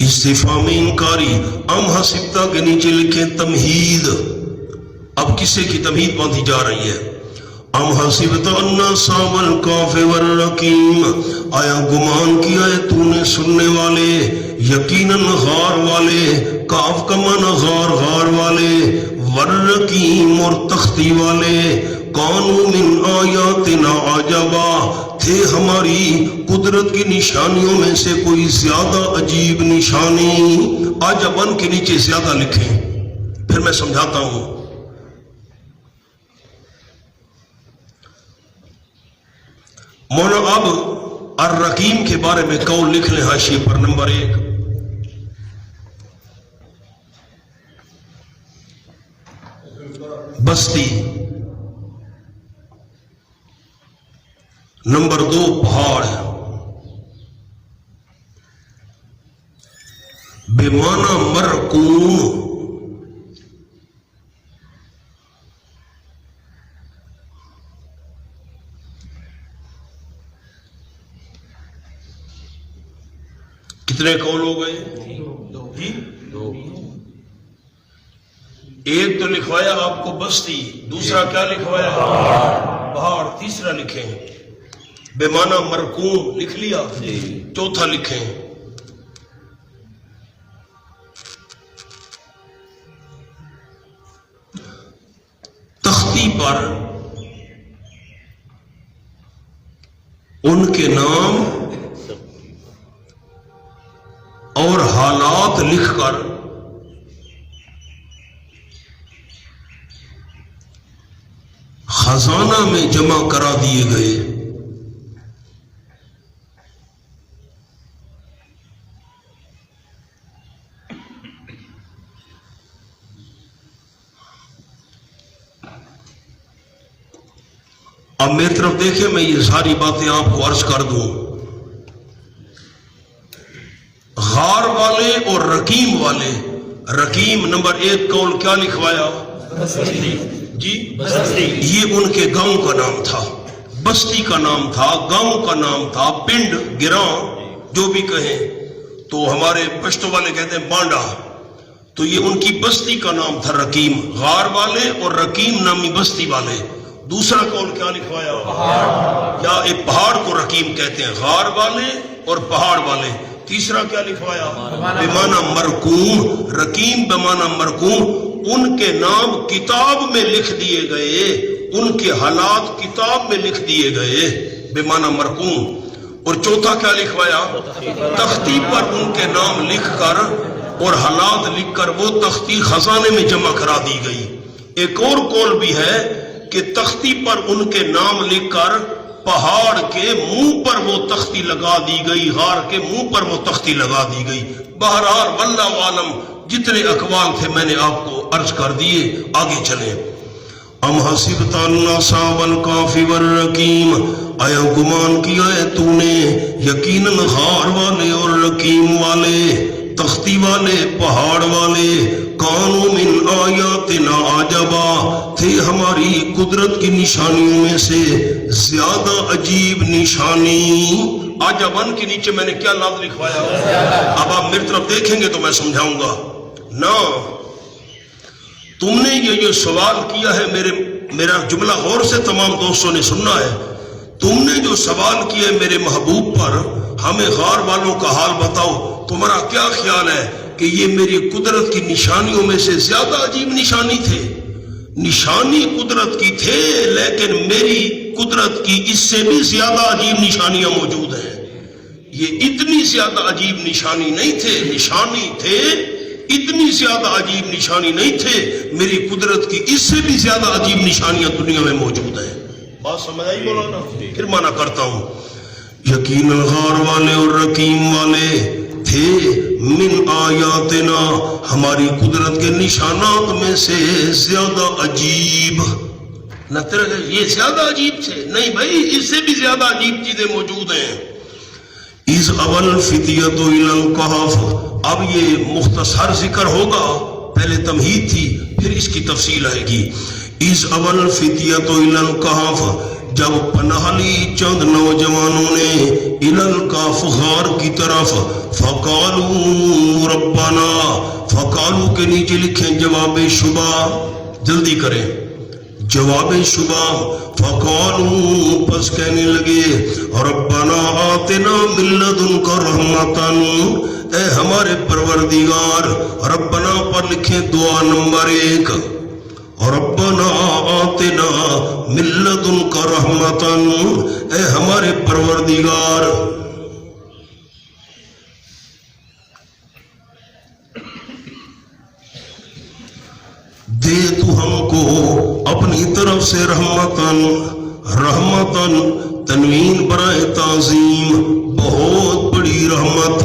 استفہام انکاری. ام حسبتا کے نیچے لکھیں تمہید. اب کسے کی تمہید باندھی جا رہی ہے؟ ام حسبتا ان اصحاب الکہف والرقیم, آیا گمان کیا ہے تو نے سننے والے, یقیناً غار والے, کہف کا معنی غار, غار والے, والرقیم اور تختی والے, کانوا من آیاتنا عجبا, تھے ہماری قدرت کی نشانیوں میں سے کوئی زیادہ عجیب نشانی. عجباً کے نیچے زیادہ لکھیں, پھر میں سمجھاتا ہوں. مولانا اب الرقیم کے بارے میں قول لکھ لیں حاشیے پر نمبر 1. بستی. نمبر 2 پہاڑ. بے معنی مرقوم. کتنے قول ہو گئے؟ 2. ایک تو لکھوایا آپ کو بستی, دوسرا کیا لکھوایا؟ پہاڑ. تیسرا لکھیں بے معنی مرقوم, لکھ لیا. چوتھا لکھیں تختی پر ان کے نام حالات لکھ کر خزانہ میں جمع کرا دیے گئے۔ اب میری طرف دیکھیں، میں یہ ساری باتیں آپ کو عرض کر دوں۔ غار والے اور رقیم والے، رقیم نمبر 1 قول کیا لکھوایا؟ جی یہ ان کے گاؤں کا نام تھا، بستی کا نام تھا، گاؤں کا نام تھا، پنڈ گراں جو بھی کہیں، تو ہمارے پشتو والے کہتے ہیں بانڈا، تو یہ ان کی بستی کا نام تھا رقیم، غار والے اور رقیم نامی بستی والے۔ دوسرا قول کیا لکھوایا؟ یا ایک پہاڑ کو رقیم کہتے ہیں، غار والے اور پہاڑ والے۔ تیسرا کیا لکھوایا؟ بمعنی مرقوم، رقیم بمعنی مرقوم، ان کے نام کتاب میں لکھ دیے گئے، ان کے حالات کتاب میں لکھ دیے گئے بمعنی مرقوم۔ اور چوتھا کیا لکھوایا؟ تختی پر ان کے نام لکھ کر اور حالات لکھ کر وہ تختی خزانے میں جمع کرا دی گئی۔ ایک اور قول بھی ہے کہ تختی پر ان کے نام لکھ کر پہاڑ کے منہ پر وہ تختی لگا دی گئی، غار کے منہ پر وہ تختی لگا دی گئی۔ بہرحال واللہ عالم، جتنے اقوال تھے میں نے آپ کو عرض کر دیے، آگے چلیں۔ ام حسبت ان اصحاب الکہف والرقیم، آیا گمان کیا ہے تو نے یقیناً غار والے اور رقیم والے، تختی والے، پہاڑ والے، کانوا من آیاتنا عجبا، تھے ہماری قدرت کی نشانیوں میں سے زیادہ عجیب نشانی۔ عجباً کے نیچے میں نے کیا لفظ لکھوایا؟ اب آپ میری طرف دیکھیں گے تو میں سمجھاؤں گا نا۔ تم نے یہ سوال کیا ہے، میرا جملہ غور سے تمام دوستوں نے سننا ہے۔ تم نے جو سوال کیا ہے میرے محبوب پر، ہمیں غار والوں کا حال بتاؤ، تمہارا کیا خیال ہے کہ یہ میری قدرت کی نشانیوں میں سے زیادہ عجیب نشانی تھے؟ نشانی قدرت کی تھے، لیکن میری قدرت کی اس سے بھی زیادہ عجیب نشانیاں موجود ہیں۔ یہ اتنی زیادہ عجیب نشانی نہیں تھے، نشانی تھے، اتنی زیادہ عجیب نشانی نہیں تھے، میری قدرت کی اس سے بھی زیادہ عجیب نشانیاں دنیا میں موجود ہیں۔ بات سمجھ آئی مولانا؟ پھر مانا کرتا ہوں، یقیناً غار والے اور رقیم والے تھے من آیاتنا، ہماری قدرت کے نشانات میں سے زیادہ عجیب۔ نہ یہ زیادہ عجیب تھے، نہیں بھائی، اس سے بھی زیادہ عجیب چیزیں موجود ہیں۔ اذ اول فتیۃ الی الکہف، اب یہ مختصر ذکر ہوگا، پہلے تمہید تھی پھر اس کی تفصیل آئے گی۔ اذ اول فتیۃ الی الکہف، جب پناہ لی چند نوجوانوں نے الی الکہف، غار کی طرف، فقالوا ربنا، فقالوا کے نیچے لکھیں جواب شبہ، جلدی کریں، جواب شبہ، فقالوا، پس کہنے لگے، ربنا آتنا من لدنک رحمتاً، اے ہمارے پروردگار، ربنا پر لکھیں دعا نمبر 1، ربنا آتنا من لدنک رحمتاً، اے ہمارے پروردگار دے تو ہم کو اپنی طرف سے رحمتاً، رحمتاً تنوین برائے تعظیم، بہت بڑی رحمت،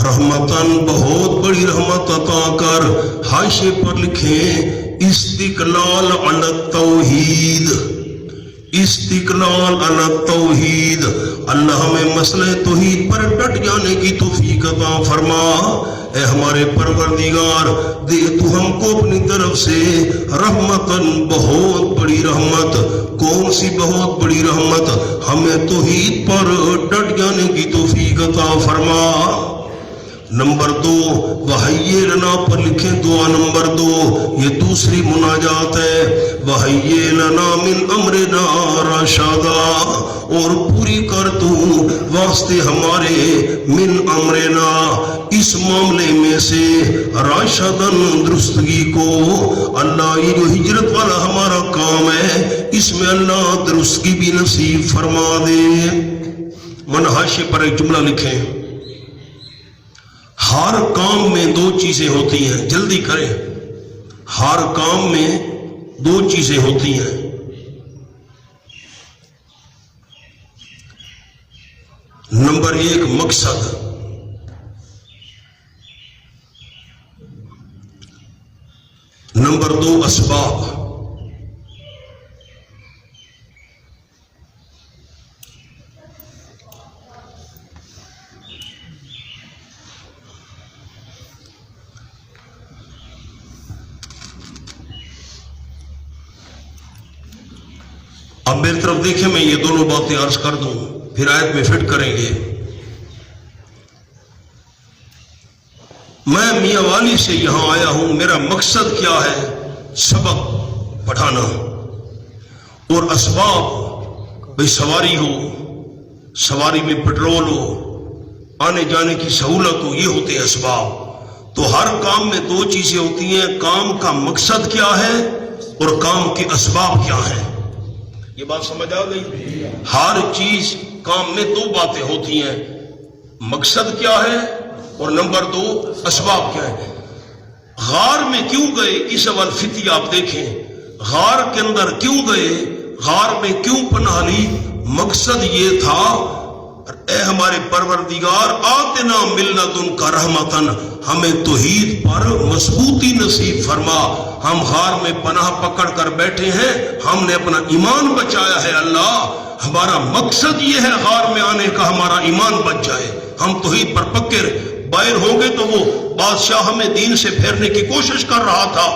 رحمتاً بہت بڑی رحمت عطا کر۔ حاشے پر لکھیں استقلال علی التوحید، استقلال علی التوحید، اللہ ہمیں مسئلہ توحید پر ڈٹ جانے کی توفیق عطا فرما۔ اے ہمارے پروردگار، دے تو ہم کو اپنی طرف سے رحمتاً، بہت بڑی رحمت۔ کون سی بہت بڑی رحمت؟ ہمیں توحید پر ڈٹ جانے کی توفیق عطا فرما۔ نمبر 2، وَحَيِّ لَنَا پر لکھیں دعا نمبر 2، یہ دوسری مناجات ہے۔ وَحَيِّ لَنَا مِنْ أَمْرِنَا رَشَدًا، اور پوری کر تو واسطے ہمارے من امرنا، اس معاملے میں سے راشدن، درستگی کو۔ اللہ یہ جو ہجرت والا ہمارا کام ہے، اس میں اللہ درستگی بھی نصیب فرما دے۔ من حاشے پر ایک جملہ لکھیں، ہر کام میں دو چیزیں ہوتی ہیں، جلدی کریں، ہر کام میں دو چیزیں ہوتی ہیں، نمبر ایک مقصد، نمبر دو اسباب۔ اب میری طرف دیکھیں، میں یہ دونوں باتیں عرض کر دوں پھر آیت میں فٹ کریں گے۔ میں میاں والی سے یہاں آیا ہوں، میرا مقصد کیا ہے؟ سبق پڑھانا، اور اسباب بھئی سواری ہو، سواری میں پیٹرول ہو، آنے جانے کی سہولت ہو، یہ ہوتے ہیں اسباب۔ تو ہر کام میں دو چیزیں ہوتی ہیں، کام کا مقصد کیا ہے اور کام کے اسباب کیا ہیں۔ یہ بات سمجھ آ گئی؟ ہر چیز کام میں دو باتیں ہوتی ہیں، مقصد کیا ہے اور نمبر دو اسباب کیا ہے۔ غار میں کیوں گئے؟ اس اول فتی آپ دیکھیں، غار کے اندر کیوں گئے، غار میں کیوں پناہ لی؟ مقصد یہ تھا، اے ہمارے پروردگار آتنا من لدنک رحمتن، ہمیں توحید پر مضبوطی نصیب فرما۔ ہم غار میں پناہ پکڑ کر بیٹھے ہیں، ہم نے اپنا ایمان بچایا ہے اللہ، ہمارا مقصد یہ ہے غار میں آنے کا ہمارا ایمان بچ جائے، ہم توحید پر پکے باہر ہوں گے تو وہ بادشاہ ہمیں دین سے پھیرنے کی کوشش کر رہا تھا۔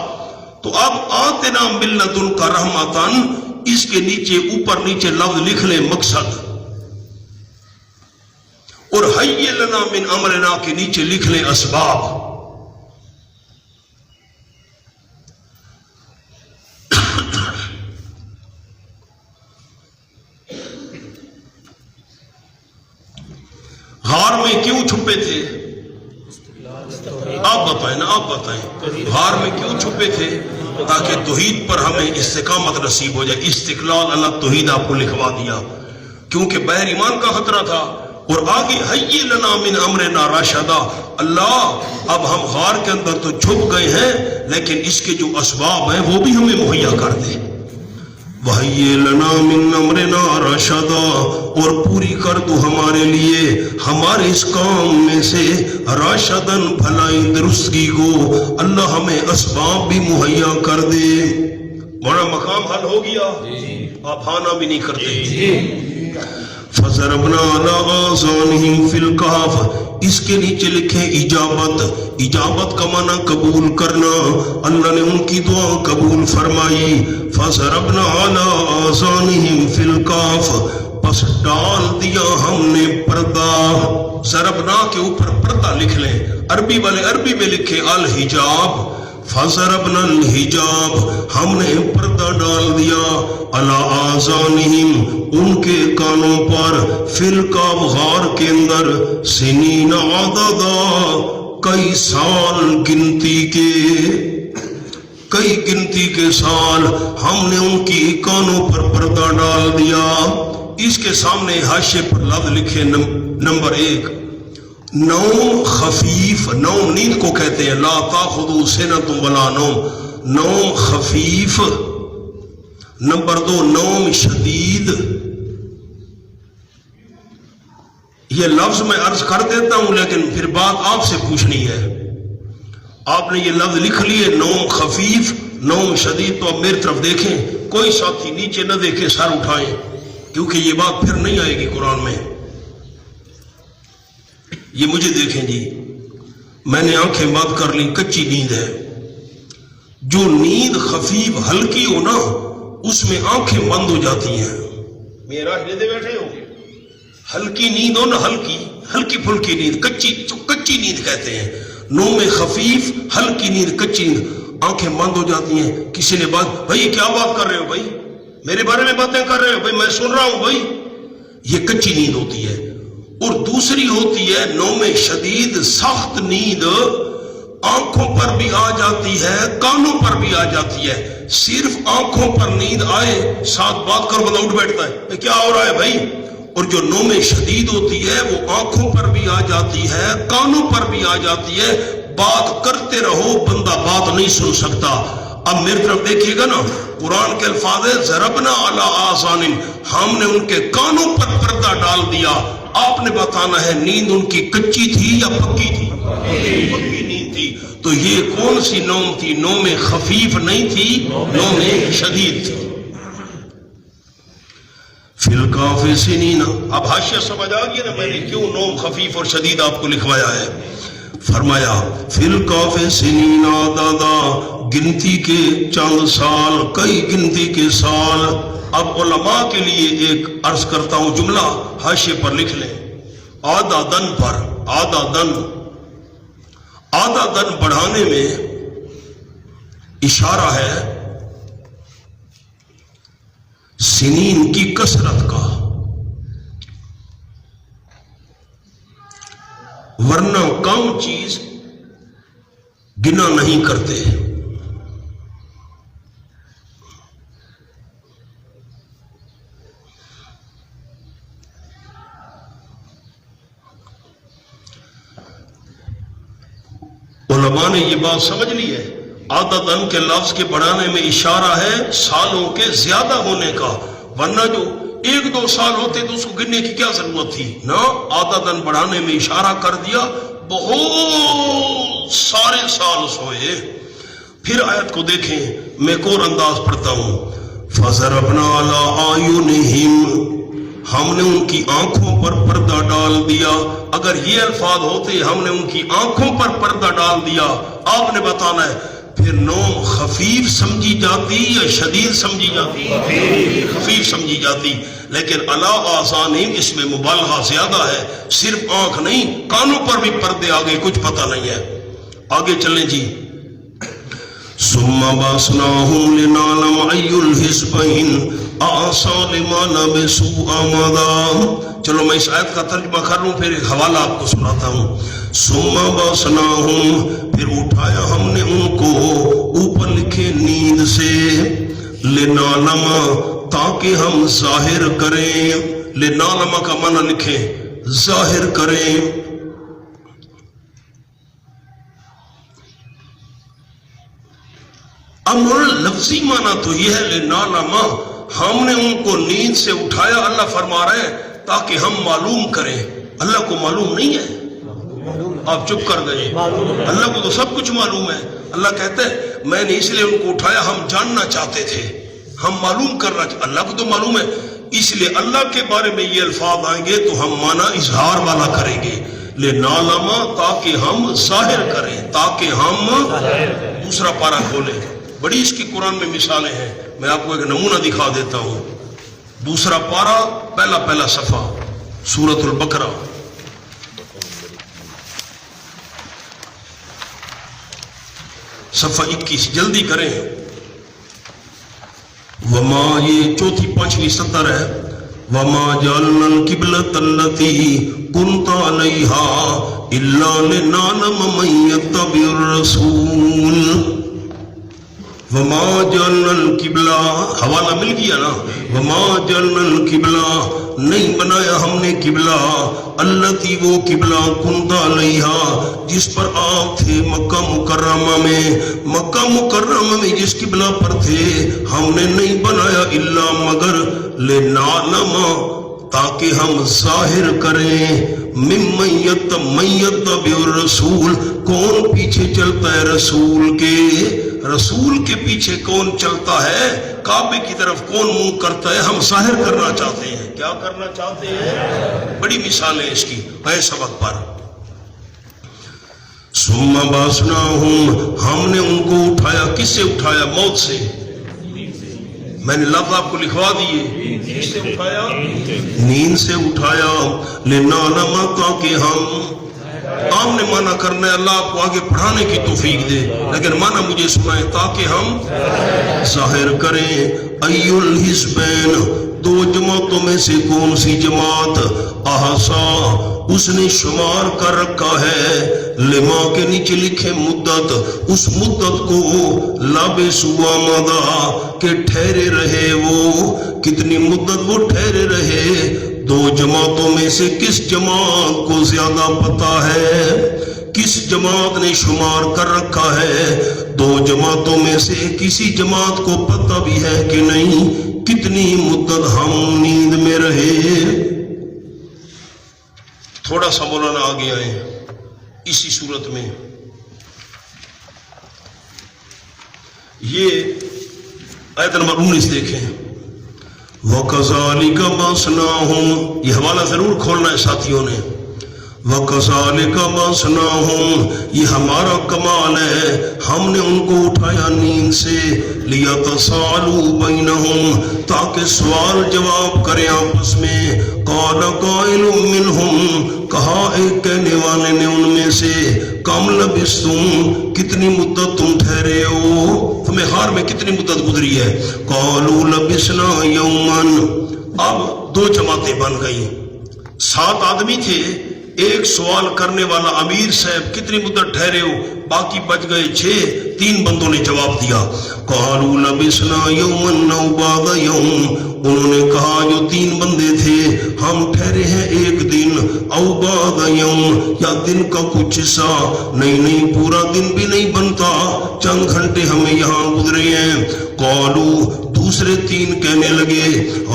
تو اب آتنا من لدنک رحمتن، اس کے نیچے اوپر نیچے لفظ لکھ لیں مقصد، اور حی لنا من امرنا کے نیچے لکھ لیں اسباب۔ غار میں کیوں چھپے تھے؟ آپ بتائیں نا، آپ بتائیں، غار میں کیوں چھپے تھے؟ تاکہ توحید پر ہمیں استقامت نصیب ہو جائے۔ استقلال اللہ توحید آپ کو لکھوا دیا، کیونکہ بہر ایمان کا خطرہ تھا۔ اور آگے حی لنا من امرنا رشدا، اللہ اب ہم غار کے اندر تو چھپ گئے ہیں، لیکن اس کے جو اسباب ہیں وہ بھی ہمیں مہیا کر دے۔ وحی لنا من امرنا رشدا، اور پوری کر دو ہمارے لیے ہمارے اس کام میں سے راشدن، بھلائی درستگی کو، اللہ ہمیں اسباب بھی مہیا کر دے۔ بڑا مقام حل ہو گیا، آپ ہانا بھی نہیں کرتے۔ فَضَرَبْنَا عَلَىٰ آذَانِهِمْ فِي الْكَهْفِ، اس کے نیچے لکھیں اجابت، اجابت کا معنی قبول کرنا، اللہ نے ان کی دعا قبول فرمائی۔ فَضَرَبْنَا عَلَىٰ آذَانِهِمْ فِي الْكَهْفِ، پس ڈال دیا ہم نے پردہ۔ ضربنا کے اوپر پردہ لکھ لیں، عربی والے عربی میں لکھیں الحجاب۔ فَضَرَبْنَا الْحِجَابَ، ہم نے پردہ ڈال دیا، عَلَىٰ آذَانِهِمْ، ان کے کانوں پر، فِي الْكَهْفِ، غار کے اندر، سِنِينَ عَدَدًا، کئی سال گنتی کے، کئی گنتی کے سال ہم نے ان کی کانوں پر پردہ ڈال دیا۔ اس کے سامنے حاشیے پر لفظ لکھے نمبر ایک، نوم خفیف، نوم نیند کو کہتے ہیں، لا تاخذو سنۃ ولا نوم، نوم خفیف۔ نمبر دو نوم شدید، یہ لفظ میں عرض کر دیتا ہوں لیکن پھر بات آپ سے پوچھنی ہے۔ آپ نے یہ لفظ لکھ لیے نوم خفیف، نوم شدید، تو اب میری طرف دیکھیں، کوئی ساتھی نیچے نہ دیکھیں، سر اٹھائیں، کیونکہ یہ بات پھر نہیں آئے گی قرآن میں۔ یہ مجھے دیکھیں جی، میں نے آنکھیں بند کر لی، کچی نیند ہے۔ جو نیند خفیف ہلکی ہو نا، اس میں آنکھیں بند ہو جاتی ہیں۔ میرا لیتے بیٹھے ہو، ہلکی نیند ہو نا، ہلکی ہلکی پھلکی نیند، کچی نیند کہتے ہیں، نوم خفیف، ہلکی نیند، کچی نیند، آنکھیں بند ہو جاتی ہیں۔ کسی نے بات، بھائی کیا بات کر رہے ہو بھائی، میرے بارے میں باتیں کر رہے ہو بھائی، میں سن رہا ہوں بھائی، یہ کچی نیند ہوتی ہے۔ اور دوسری ہوتی ہے نوم شدید، سخت نیند، آنکھوں پر بھی آ جاتی ہے، کانوں پر بھی آ جاتی ہے۔ صرف آنکھوں پر نیند آئے، ساتھ بات کرو بندہ اٹھ بیٹھتا ہے، کیا ہو رہا ہے بھائی، اور جو نوم شدید ہوتی ہے وہ آنکھوں پر بھی آ جاتی ہے، کانوں پر بھی آ جاتی ہے، بات کرتے رہو بندہ بات نہیں سن سکتا۔ اب میری طرف دیکھیے گا نا، قرآن کے الفاظ ہے ضربنا علی آذان، ہم نے ان کے کانوں پر پردہ ڈال دیا۔ آپ نے بتانا ہے نیند ان کی کچی تھی یا پکی تھی؟ پکی نیند تھی۔ تو یہ کون سی نوم تھی؟ نوم خفیف نہیں تھی، نوم شدید تھی۔ فی الکاف سنین، اب حاشیہ سمجھ آ گیا نا میں نے کیوں نوم خفیف اور شدید آپ کو لکھوایا ہے؟ فرمایا فی الکاف سنین عددا، گنتی کے چند سال، کئی گنتی کے سال۔ اب علماء کے لیے ایک عرض کرتا ہوں جملہ، حاشیے پر لکھ لیں، عددن پر، عددن، عددن بڑھانے میں اشارہ ہے سنین کی کثرت کا، ورنہ کم چیز گنا نہیں کرتے۔ علماء نے یہ بات سمجھ لی ہے، عددن کے لفظ کے بڑھانے میں اشارہ ہے سالوں کے زیادہ ہونے کا، ورنہ جو ایک دو سال ہوتے تو اس کو گننے کی کیا ضرورت تھی؟ نہ، عددن بڑھانے میں اشارہ کر دیا، بہت سارے سال سوئے۔ پھر آیت کو دیکھیں، میں ایک اور انداز پڑھتا ہوں، فَضَرَبْنَا عَلَىٰ أَعْيُنِهِمْ، ہم نے ان کی آنکھوں پر پردہ ڈال دیا۔ اگر یہ الفاظ ہوتے ہم نے ان کی آنکھوں پر پردہ ڈال دیا، آپ نے بتانا ہے پھر نوم خفیف سمجھی جاتی یا شدید سمجھی جاتی؟ خفیف سمجھی جاتی۔ لیکن علی آذانہم اس میں مبالغہ زیادہ ہے، صرف آنکھ نہیں کانوں پر بھی پردے آگے کچھ پتہ نہیں ہے۔ آگے چلیں جی، ثم باسناہم لنعلم ای الحزبین احصی لما لبثوا امدا۔ چلو میں اس آیت کا ترجمہ کر لوں، پھر ایک حوالہ آپ کو سناتا ہوں۔ ثم باسناہم، پھر اٹھایا ہم نے ان کو، اوپر لکھے نیند سے، لنعلم، تاکہ ہم ظاہر کریں، لنعلم کا معنی لکھیں ظاہر کریں۔ امر لفظی معنی تو یہ ہے لنعلم، ہم نے ان کو نیند سے اٹھایا، اللہ فرما رہے ہیں تاکہ ہم معلوم کریں۔ اللہ کو معلوم نہیں ہے؟ آپ چپ کر گئے، اللہ کو تو سب کچھ معلوم ہے۔ اللہ کہتے ہیں میں نے اس لیے ان کو اٹھایا، ہم جاننا چاہتے تھے، ہم معلوم کرنا چاہتے، اللہ کو تو معلوم ہے، اس لیے اللہ کے بارے میں یہ الفاظ آئیں گے تو ہم معنی اظہار والا کریں گے، لنعلم، تاکہ ہم ظاہر کریں، تاکہ ہم۔ دوسرا پارہ کھولیں، بڑی اس کی قرآن میں مثالیں ہیں، میں آپ کو ایک نمونہ دکھا دیتا ہوں۔ دوسرا پارہ، پہلا صفحہ، سورۃ البقرہ، صفحہ 21، جلدی کریں۔ وما، یہ چوتھی پانچویں سطر ہے، وما جعلنا القبلۃ التي كنت عليها الا لنعلم من يتبع الرسول۔ وما جعلنا القبلہ، حوالہ مل گیا نا، وما جعلنا القبلہ، نہیں بنایا ہم نے قبلہ، التی، وہ قبلہ، کنت علیہا، جس پر آپ تھے مکہ مکرمہ میں، مکہ مکرمہ میں جس قبلہ پر تھے ہم نے نہیں بنایا الا مگر لنعلم، تاکہ ہم ظاہر کریں، ممن یتبع الرسول، کون پیچھے چلتا ہے رسول کے، رسول کے پیچھے کون چلتا ہے، کعبے کی طرف کون منہ کرتا ہے، ہم ظاہر کرنا چاہتے ہیں۔ کیا کرنا چاہتے ہیں؟ بڑی مثالیں اس کی ہے سبق پر۔ ثم باسناہم، ہم نے ان کو اٹھایا، کس سے اٹھایا؟ موت سے۔ میں نے لفظ آپ کو لکھوا دیے، کس سے اٹھایا؟ نیند سے اٹھایا، لنعلم، تاکہ ہم۔ آپ نے معنی کرنا ہے، اللہ آپ کو آگے پڑھانے کی توفیق دے، لیکن معنی مجھے سنائے، تاکہ ہم ظاہر کریں۔ ای الحزبین، دو جماعتوں میں سے کون سی جماعت، احصا، اس نے شمار کر رکھا ہے، لما کے نیچے لکھے مدت، اس مدت کو، لبثوا امدا، کہ ٹھہرے رہے وہ، کتنی مدت وہ ٹھہرے رہے، دو جماعتوں میں سے کس جماعت کو زیادہ پتہ ہے؟ کس جماعت نے شمار کر رکھا ہے؟ دو جماعتوں میں سے کسی جماعت کو پتہ بھی ہے کہ نہیں کتنی مدت ہم نیند میں رہے؟ تھوڑا سا مولانا آگے آئے اسی صورت میں. یہ آیت نمبر 19 دیکھیں. وَكَذَلِكَ بَعَثْنَاهُمْ، یہ حوالہ ضرور کھولنا ہے ساتھیوں نے. وَكَذَلِكَ بَعَثْنَاهُمْ، یہ ہمارا کمال ہے، ہم نے ان کو اٹھایا نیند سے. لِيَتَسَاءَلُوا بَيْنَهُمْ، تاکہ سوال جواب کریں آپس میں. قَالَ قَائِلٌ مِّنْهُمْ، کہا ایک کہنے والے نے ان میں سے، کم لبثتم، کتنی مدت تم ٹھہرے ہو، تمہیں غار میں کتنی مدت گزری ہے؟ قَالُوا لَبِثْنَا يَوْمًا، اب دو جماعتیں بن گئیں. 7 آدمی تھے، ایک سوال کرنے والا امیر صاحب کتنی مدت ٹھہرے ہو، باقی بچ گئے 6. 3 بندوں نے جواب دیا. قالوا لبسنا یوما او بعض یوم، انہوں نے کہا جو 3 بندے تھے ہم ٹھہرے ہیں ایک دن، او بعض یوم، یا دن کا کچھ حصہ، نہیں پورا دن بھی نہیں بنتا، چند گھنٹے ہمیں یہاں گزرے ہیں. قالوا، دوسرے 3 کہنے لگے،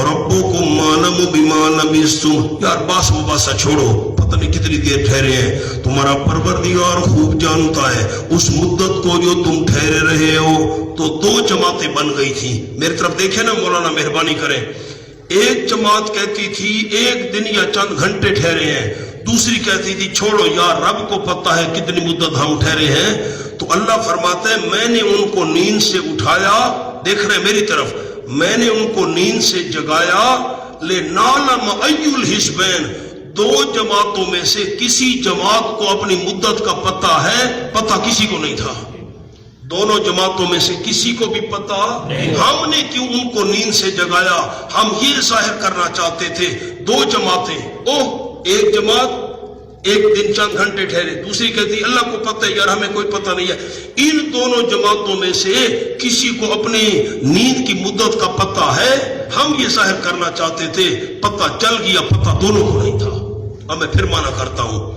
ربکم عالم بما لبثتم، یار باس مباسا چھوڑو، پتہ نہیں کتنی دیر ٹھہرے ہیں، تمہارا پروردگار خوب جانتا ہے اس مدت کو جو تم ٹھہرے رہے ہو. تو 2 جماعتیں بن گئی تھیں. میری طرف دیکھیں نا مولانا، مہربانی کریں. ایک جماعت کہتی تھی 1 دن یا چند گھنٹے ٹھہرے ہیں، دوسری کہتی تھی چھوڑو یار رب کو پتہ ہے کتنی مدت ہم ٹھہرے ہیں. تو اللہ فرماتا ہے میں نے ان کو نیند سے اٹھایا، دیکھ رہے میری طرف، میں نے ان کو نیند سے جگایا. لِنَعْلَمَ أَيُّ الْحِزْبَيْنِ، 2 جماعتوں میں سے کسی جماعت کو اپنی مدت کا پتہ ہے، پتہ کسی کو نہیں تھا. دونوں جماعتوں میں سے کسی کو بھی پتہ نہیں. ہم نے کیوں ان کو نیند سے جگایا؟ ہم یہ ظاہر کرنا چاہتے تھے 2 جماعتیں، ایک جماعت 1 دن چند گھنٹے ٹھہرے، دوسری کہتی اللہ کو پتہ ہے یار ہمیں کوئی پتہ نہیں ہے. ان دونوں جماعتوں میں سے کسی کو اپنی نیند کی مدت کا پتہ ہے، ہم یہ ظاہر کرنا چاہتے تھے، پتہ چل گیا، پتہ دونوں کو نہیں تھا. اب میں پھر مانا کرتا ہوں.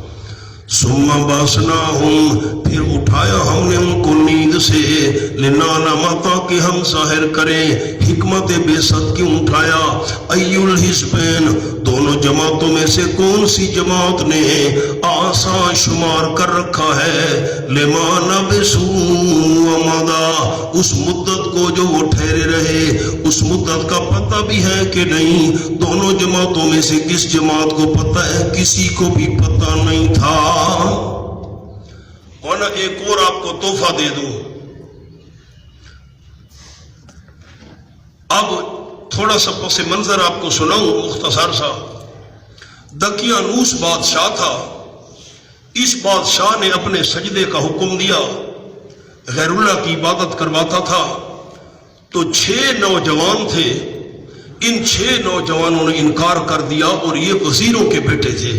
ثم باسناہم، پھر اٹھایا ہم نے ان کو نیند سے. لنعلم، تاکہ ہم ظاہر کریں حکمت بے ست کیوں اٹھایا. ای الحزبین، دونوں جماعتوں میں سے کون سی جماعت نے آسان شمار کر رکھا ہے. لما لبثوا امدا، اس مدت کو جو وہ ٹھہرے رہے اس مدت کا پتہ بھی ہے کہ نہیں. دونوں جماعتوں میں سے کس جماعت کو پتہ ہے؟ کسی کو بھی پتہ نہیں تھا. اور نہ ایک اور آپ کو تحفہ دے دوں. اب تھوڑا سا پس منظر آپ کو سناؤں مختصر سا. دقیانوس بادشاہ تھا. اس بادشاہ نے اپنے سجدے کا حکم دیا، غیر اللہ کی عبادت کرواتا تھا. تو 6 نوجوان تھے، ان 6 نوجوانوں نے انکار کر دیا، اور یہ وزیروں کے بیٹے تھے.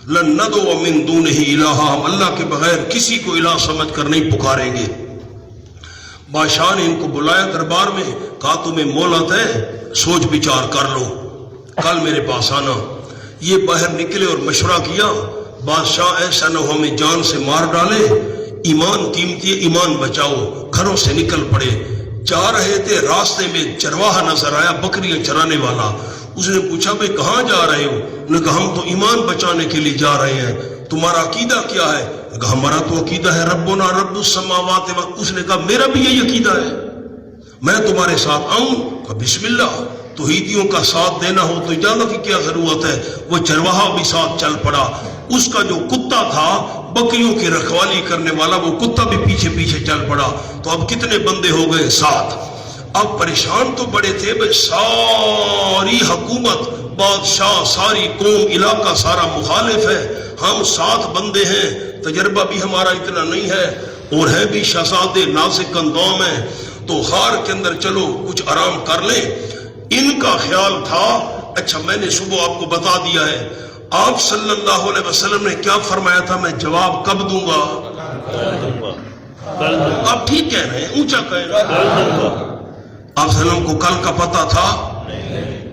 لن ندعو من دونہ الہا، ہم اللہ کے بغیر کسی کو الہ سمجھ کر نہیں پکاریں گے. بادشاہ نے ان کو بلایا دربار میں، کہا تمہیں مہلت ہے، سوچ بچار کر لو، کل میرے پاس آنا. یہ باہر نکلے اور مشورہ کیا. بادشاہ ایسا نہ ہو ہمیں جان سے مار ڈالے، ایمان قیمتی ہے، ایمان بچاؤ. گھروں سے نکل پڑے، جا رہے تھے، راستے میں چرواہا نظر آیا، بکریاں چرانے والا. اس نے پوچھا بھئی کہاں جا رہے ہو؟ انہوں نے کہا ہم تو ایمان بچانے کے لیے جا رہے ہیں. تمہارا عقیدہ کیا ہے؟ کہا ہمارا تو عقیدہ ہے ربنا رب السماوات. اس نے کہا میرا بھی یہی عقیدہ ہے، میں تمہارے ساتھ آؤں؟ کہا بسم اللہ. توحیدیوں کا ساتھ دینا ہو تو اجازت کی کیا ضرورت ہے. وہ چرواہا بھی ساتھ چل پڑا. اس کا جو کتا تھا بکریوں کی رکھوالی کرنے والا، وہ کتا بھی پیچھے پیچھے چل پڑا. تو اب کتنے بندے ہو گئے؟ 7. اب پریشان تو بڑے تھے بھائی، ساری حکومت، بادشاہ، ساری قوم، علاقہ سارا مخالف ہے، ہم 7 بندے ہیں، تجربہ بھی ہمارا اتنا نہیں ہے، اور ہے بھی شہزادے، نازک اندام ہیں، تو غار کے اندر چلو کچھ آرام کر لیں. ان کا خیال تھا اچھا میں نے صبح آپ کو بتا دیا ہے، آپ صلی اللہ علیہ وسلم نے کیا فرمایا تھا، میں جواب کب دوں گا؟ آپ ٹھیک کہہ رہے ہیں، اونچا کہہ رہے ہیں. آپ صلی اللہ علیہ وسلم کو کل کا پتہ تھا،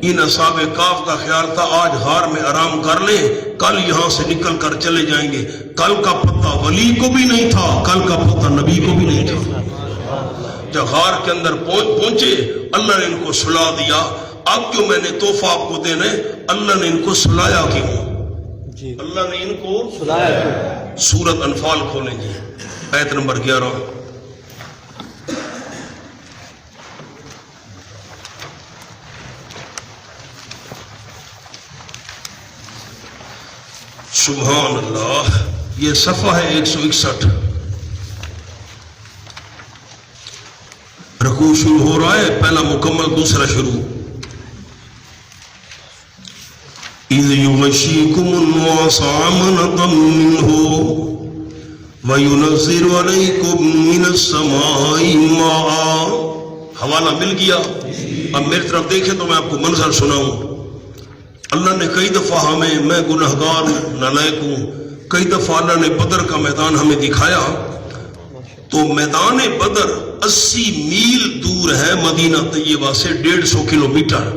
ان اصحاب کاف کا خیال تھا آج غار میں آرام کر لیں، کل یہاں سے نکل کر چلے جائیں گے۔ کل کا پتہ ولی کو بھی نہیں تھا، کل کا پتہ نبی کو بھی نہیں تھا۔ جب غار کے اندر پہنچے اللہ نے ان کو سلا دیا۔ اب جو میں نے تحفہ آپ کو دینا ہے، اللہ نے ان کو سلایا کیوں؟ اللہ نے ان کو سلایا کیوں؟ سورۃ انفال کھولیں جی، آیت نمبر 11۔ سبحان اللہ، یہ صفحہ ہے 161۔ رکوع شروع ہو رہا ہے، پہلا مکمل دوسرا شروع۔ اِذْ يُغَشِّيكُمُ النُّعَاسَ أَمَنَةً مِّنْهُ وَيُنَزِّلُ عَلَيْكُم مِّنَ السَّمَاءِ مَاءً۔ حوالہ مل گیا؟ اب میری طرف دیکھیں تو میں آپ کو منظر سناؤں۔ اللہ نے کئی دفعہ ہمیں، میں گنہگار ہوں، نالائق ہوں، کئی دفعہ اللہ نے بدر کا میدان ہمیں دکھایا تو میدان بدر 80 میل دور ہے مدینہ طیبہ سے، 150 کلومیٹر۔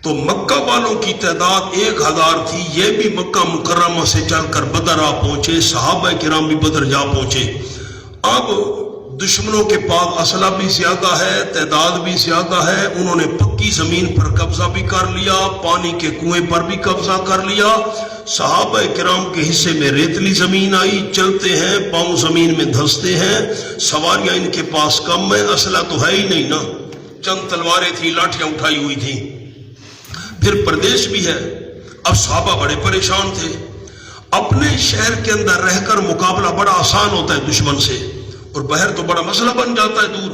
تو مکہ والوں کی تعداد 1000 تھی، یہ بھی مکہ مکرمہ سے چل کر بدر آ پہنچے، صحابہ کرام بھی بدر جا پہنچے۔ اب دشمنوں کے پاس اسلحہ بھی زیادہ ہے، تعداد بھی زیادہ ہے، انہوں نے پکی زمین پر قبضہ بھی کر لیا، پانی کے کنویں پر بھی قبضہ کر لیا۔ صحابہ کرام کے حصے میں ریتلی زمین آئی، چلتے ہیں پاؤں زمین میں دھنستے ہیں، سواریاں ان کے پاس کم ہیں، اسلحہ تو ہے ہی نہیں نا، چند تلواریں تھیں، لاٹھیاں اٹھائی ہوئی تھیں، پھر پردیش بھی ہے۔ اب صحابہ بڑے پریشان تھے۔ اپنے شہر کے اندر رہ کر مقابلہ بڑا آسان ہوتا ہے دشمن سے، اور باہر تو بڑا مسئلہ بن جاتا ہے دور۔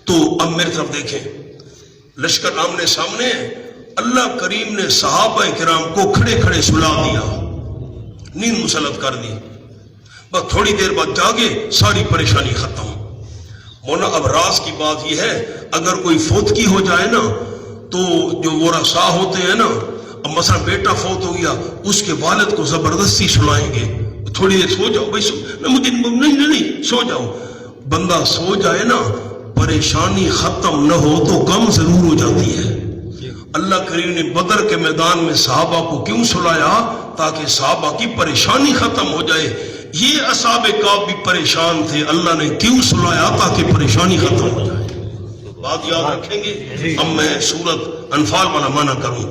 تو اب میری طرف دیکھیں، لشکر آمنے سامنے ہے، اللہ کریم نے صحابہ کرام کو کھڑے کھڑے سلا دیا، نیند مسلط کر دی۔ بس تھوڑی دیر بعد جاگے، ساری پریشانی ختم۔ مولا اب راز کی بات یہ ہے، اگر کوئی فوتگی ہو جائے نا تو جو ورثاء ہوتے ہیں نا، اب مثلا بیٹا فوت ہو گیا، اس کے والد کو زبردستی سلائیں گے، تھوڑی دیر سو جاؤ بھائی، مجھے نہیں سو جاؤ۔ بندہ سو جائے نا، پریشانی ختم نہ ہو تو کم ضرور ہو جاتی ہے۔ اللہ کریم نے بدر کے میدان میں صحابہ کو کیوں سلایا؟ تاکہ صحابہ کی پریشانی ختم ہو جائے۔ یہ اصحاب کعب بھی پریشان تھے، اللہ نے کیوں سلایا؟ تاکہ پریشانی ختم ہو جائے۔ بات یاد رکھیں گے؟ اب میں سورۃ انفال والا معنی کروں۔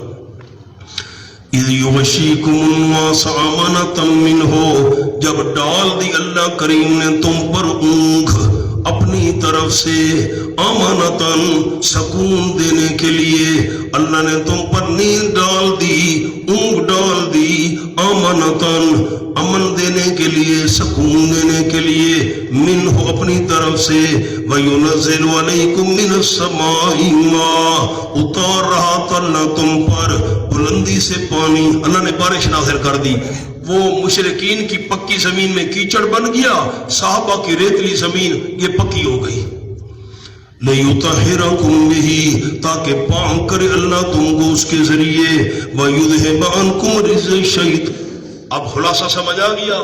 اِذْ يُغَشِّيكُمُ النُّعَاسَ أَمَنَةً مِّنْهُ، جب ڈال دی اللہ کریم نے تم پر اونگ اپنی طرف سے، امانتاً سکون دینے کے لیے، اللہ نے تم پر نیند ڈال دی، اونگ ڈال دی، امانتاً امن دینے کے لیے، سکون دینے کے لیے، منہ اپنی طرف سے، وَيُنَزِّلُ عَلَيْكُم مِّنَ السَّمَاءِ مَاءً، اتار رہا تھا اللہ تم پر بلندی سے پانی، اللہ نے بارش نازل کر دی۔ وہ مشرکین کی پکی زمین میں کیچڑ بن گیا، صحابہ کی ریتلی زمین یہ پکی ہو گئی۔ لِيُطَهِّرَكُم بِهِ، تاکہ پاک کرے اللہ تم کو اس کے ذریعے، وَيُذْهِبَ عَنكُمْ رِجْزَ الشَّيْطَانِ۔ اب خلاصہ سمجھ آ گیا؟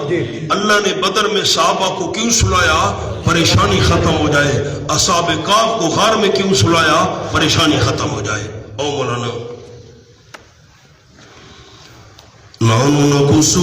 اللہ نے بدر میں صحابہ کو کیوں سلایا؟ پریشانی ختم ہو جائے۔ اصحاب کہف کو غار میں کیوں سلایا؟ پریشانی ختم ہو جائے۔ او مولانا، نحن نقص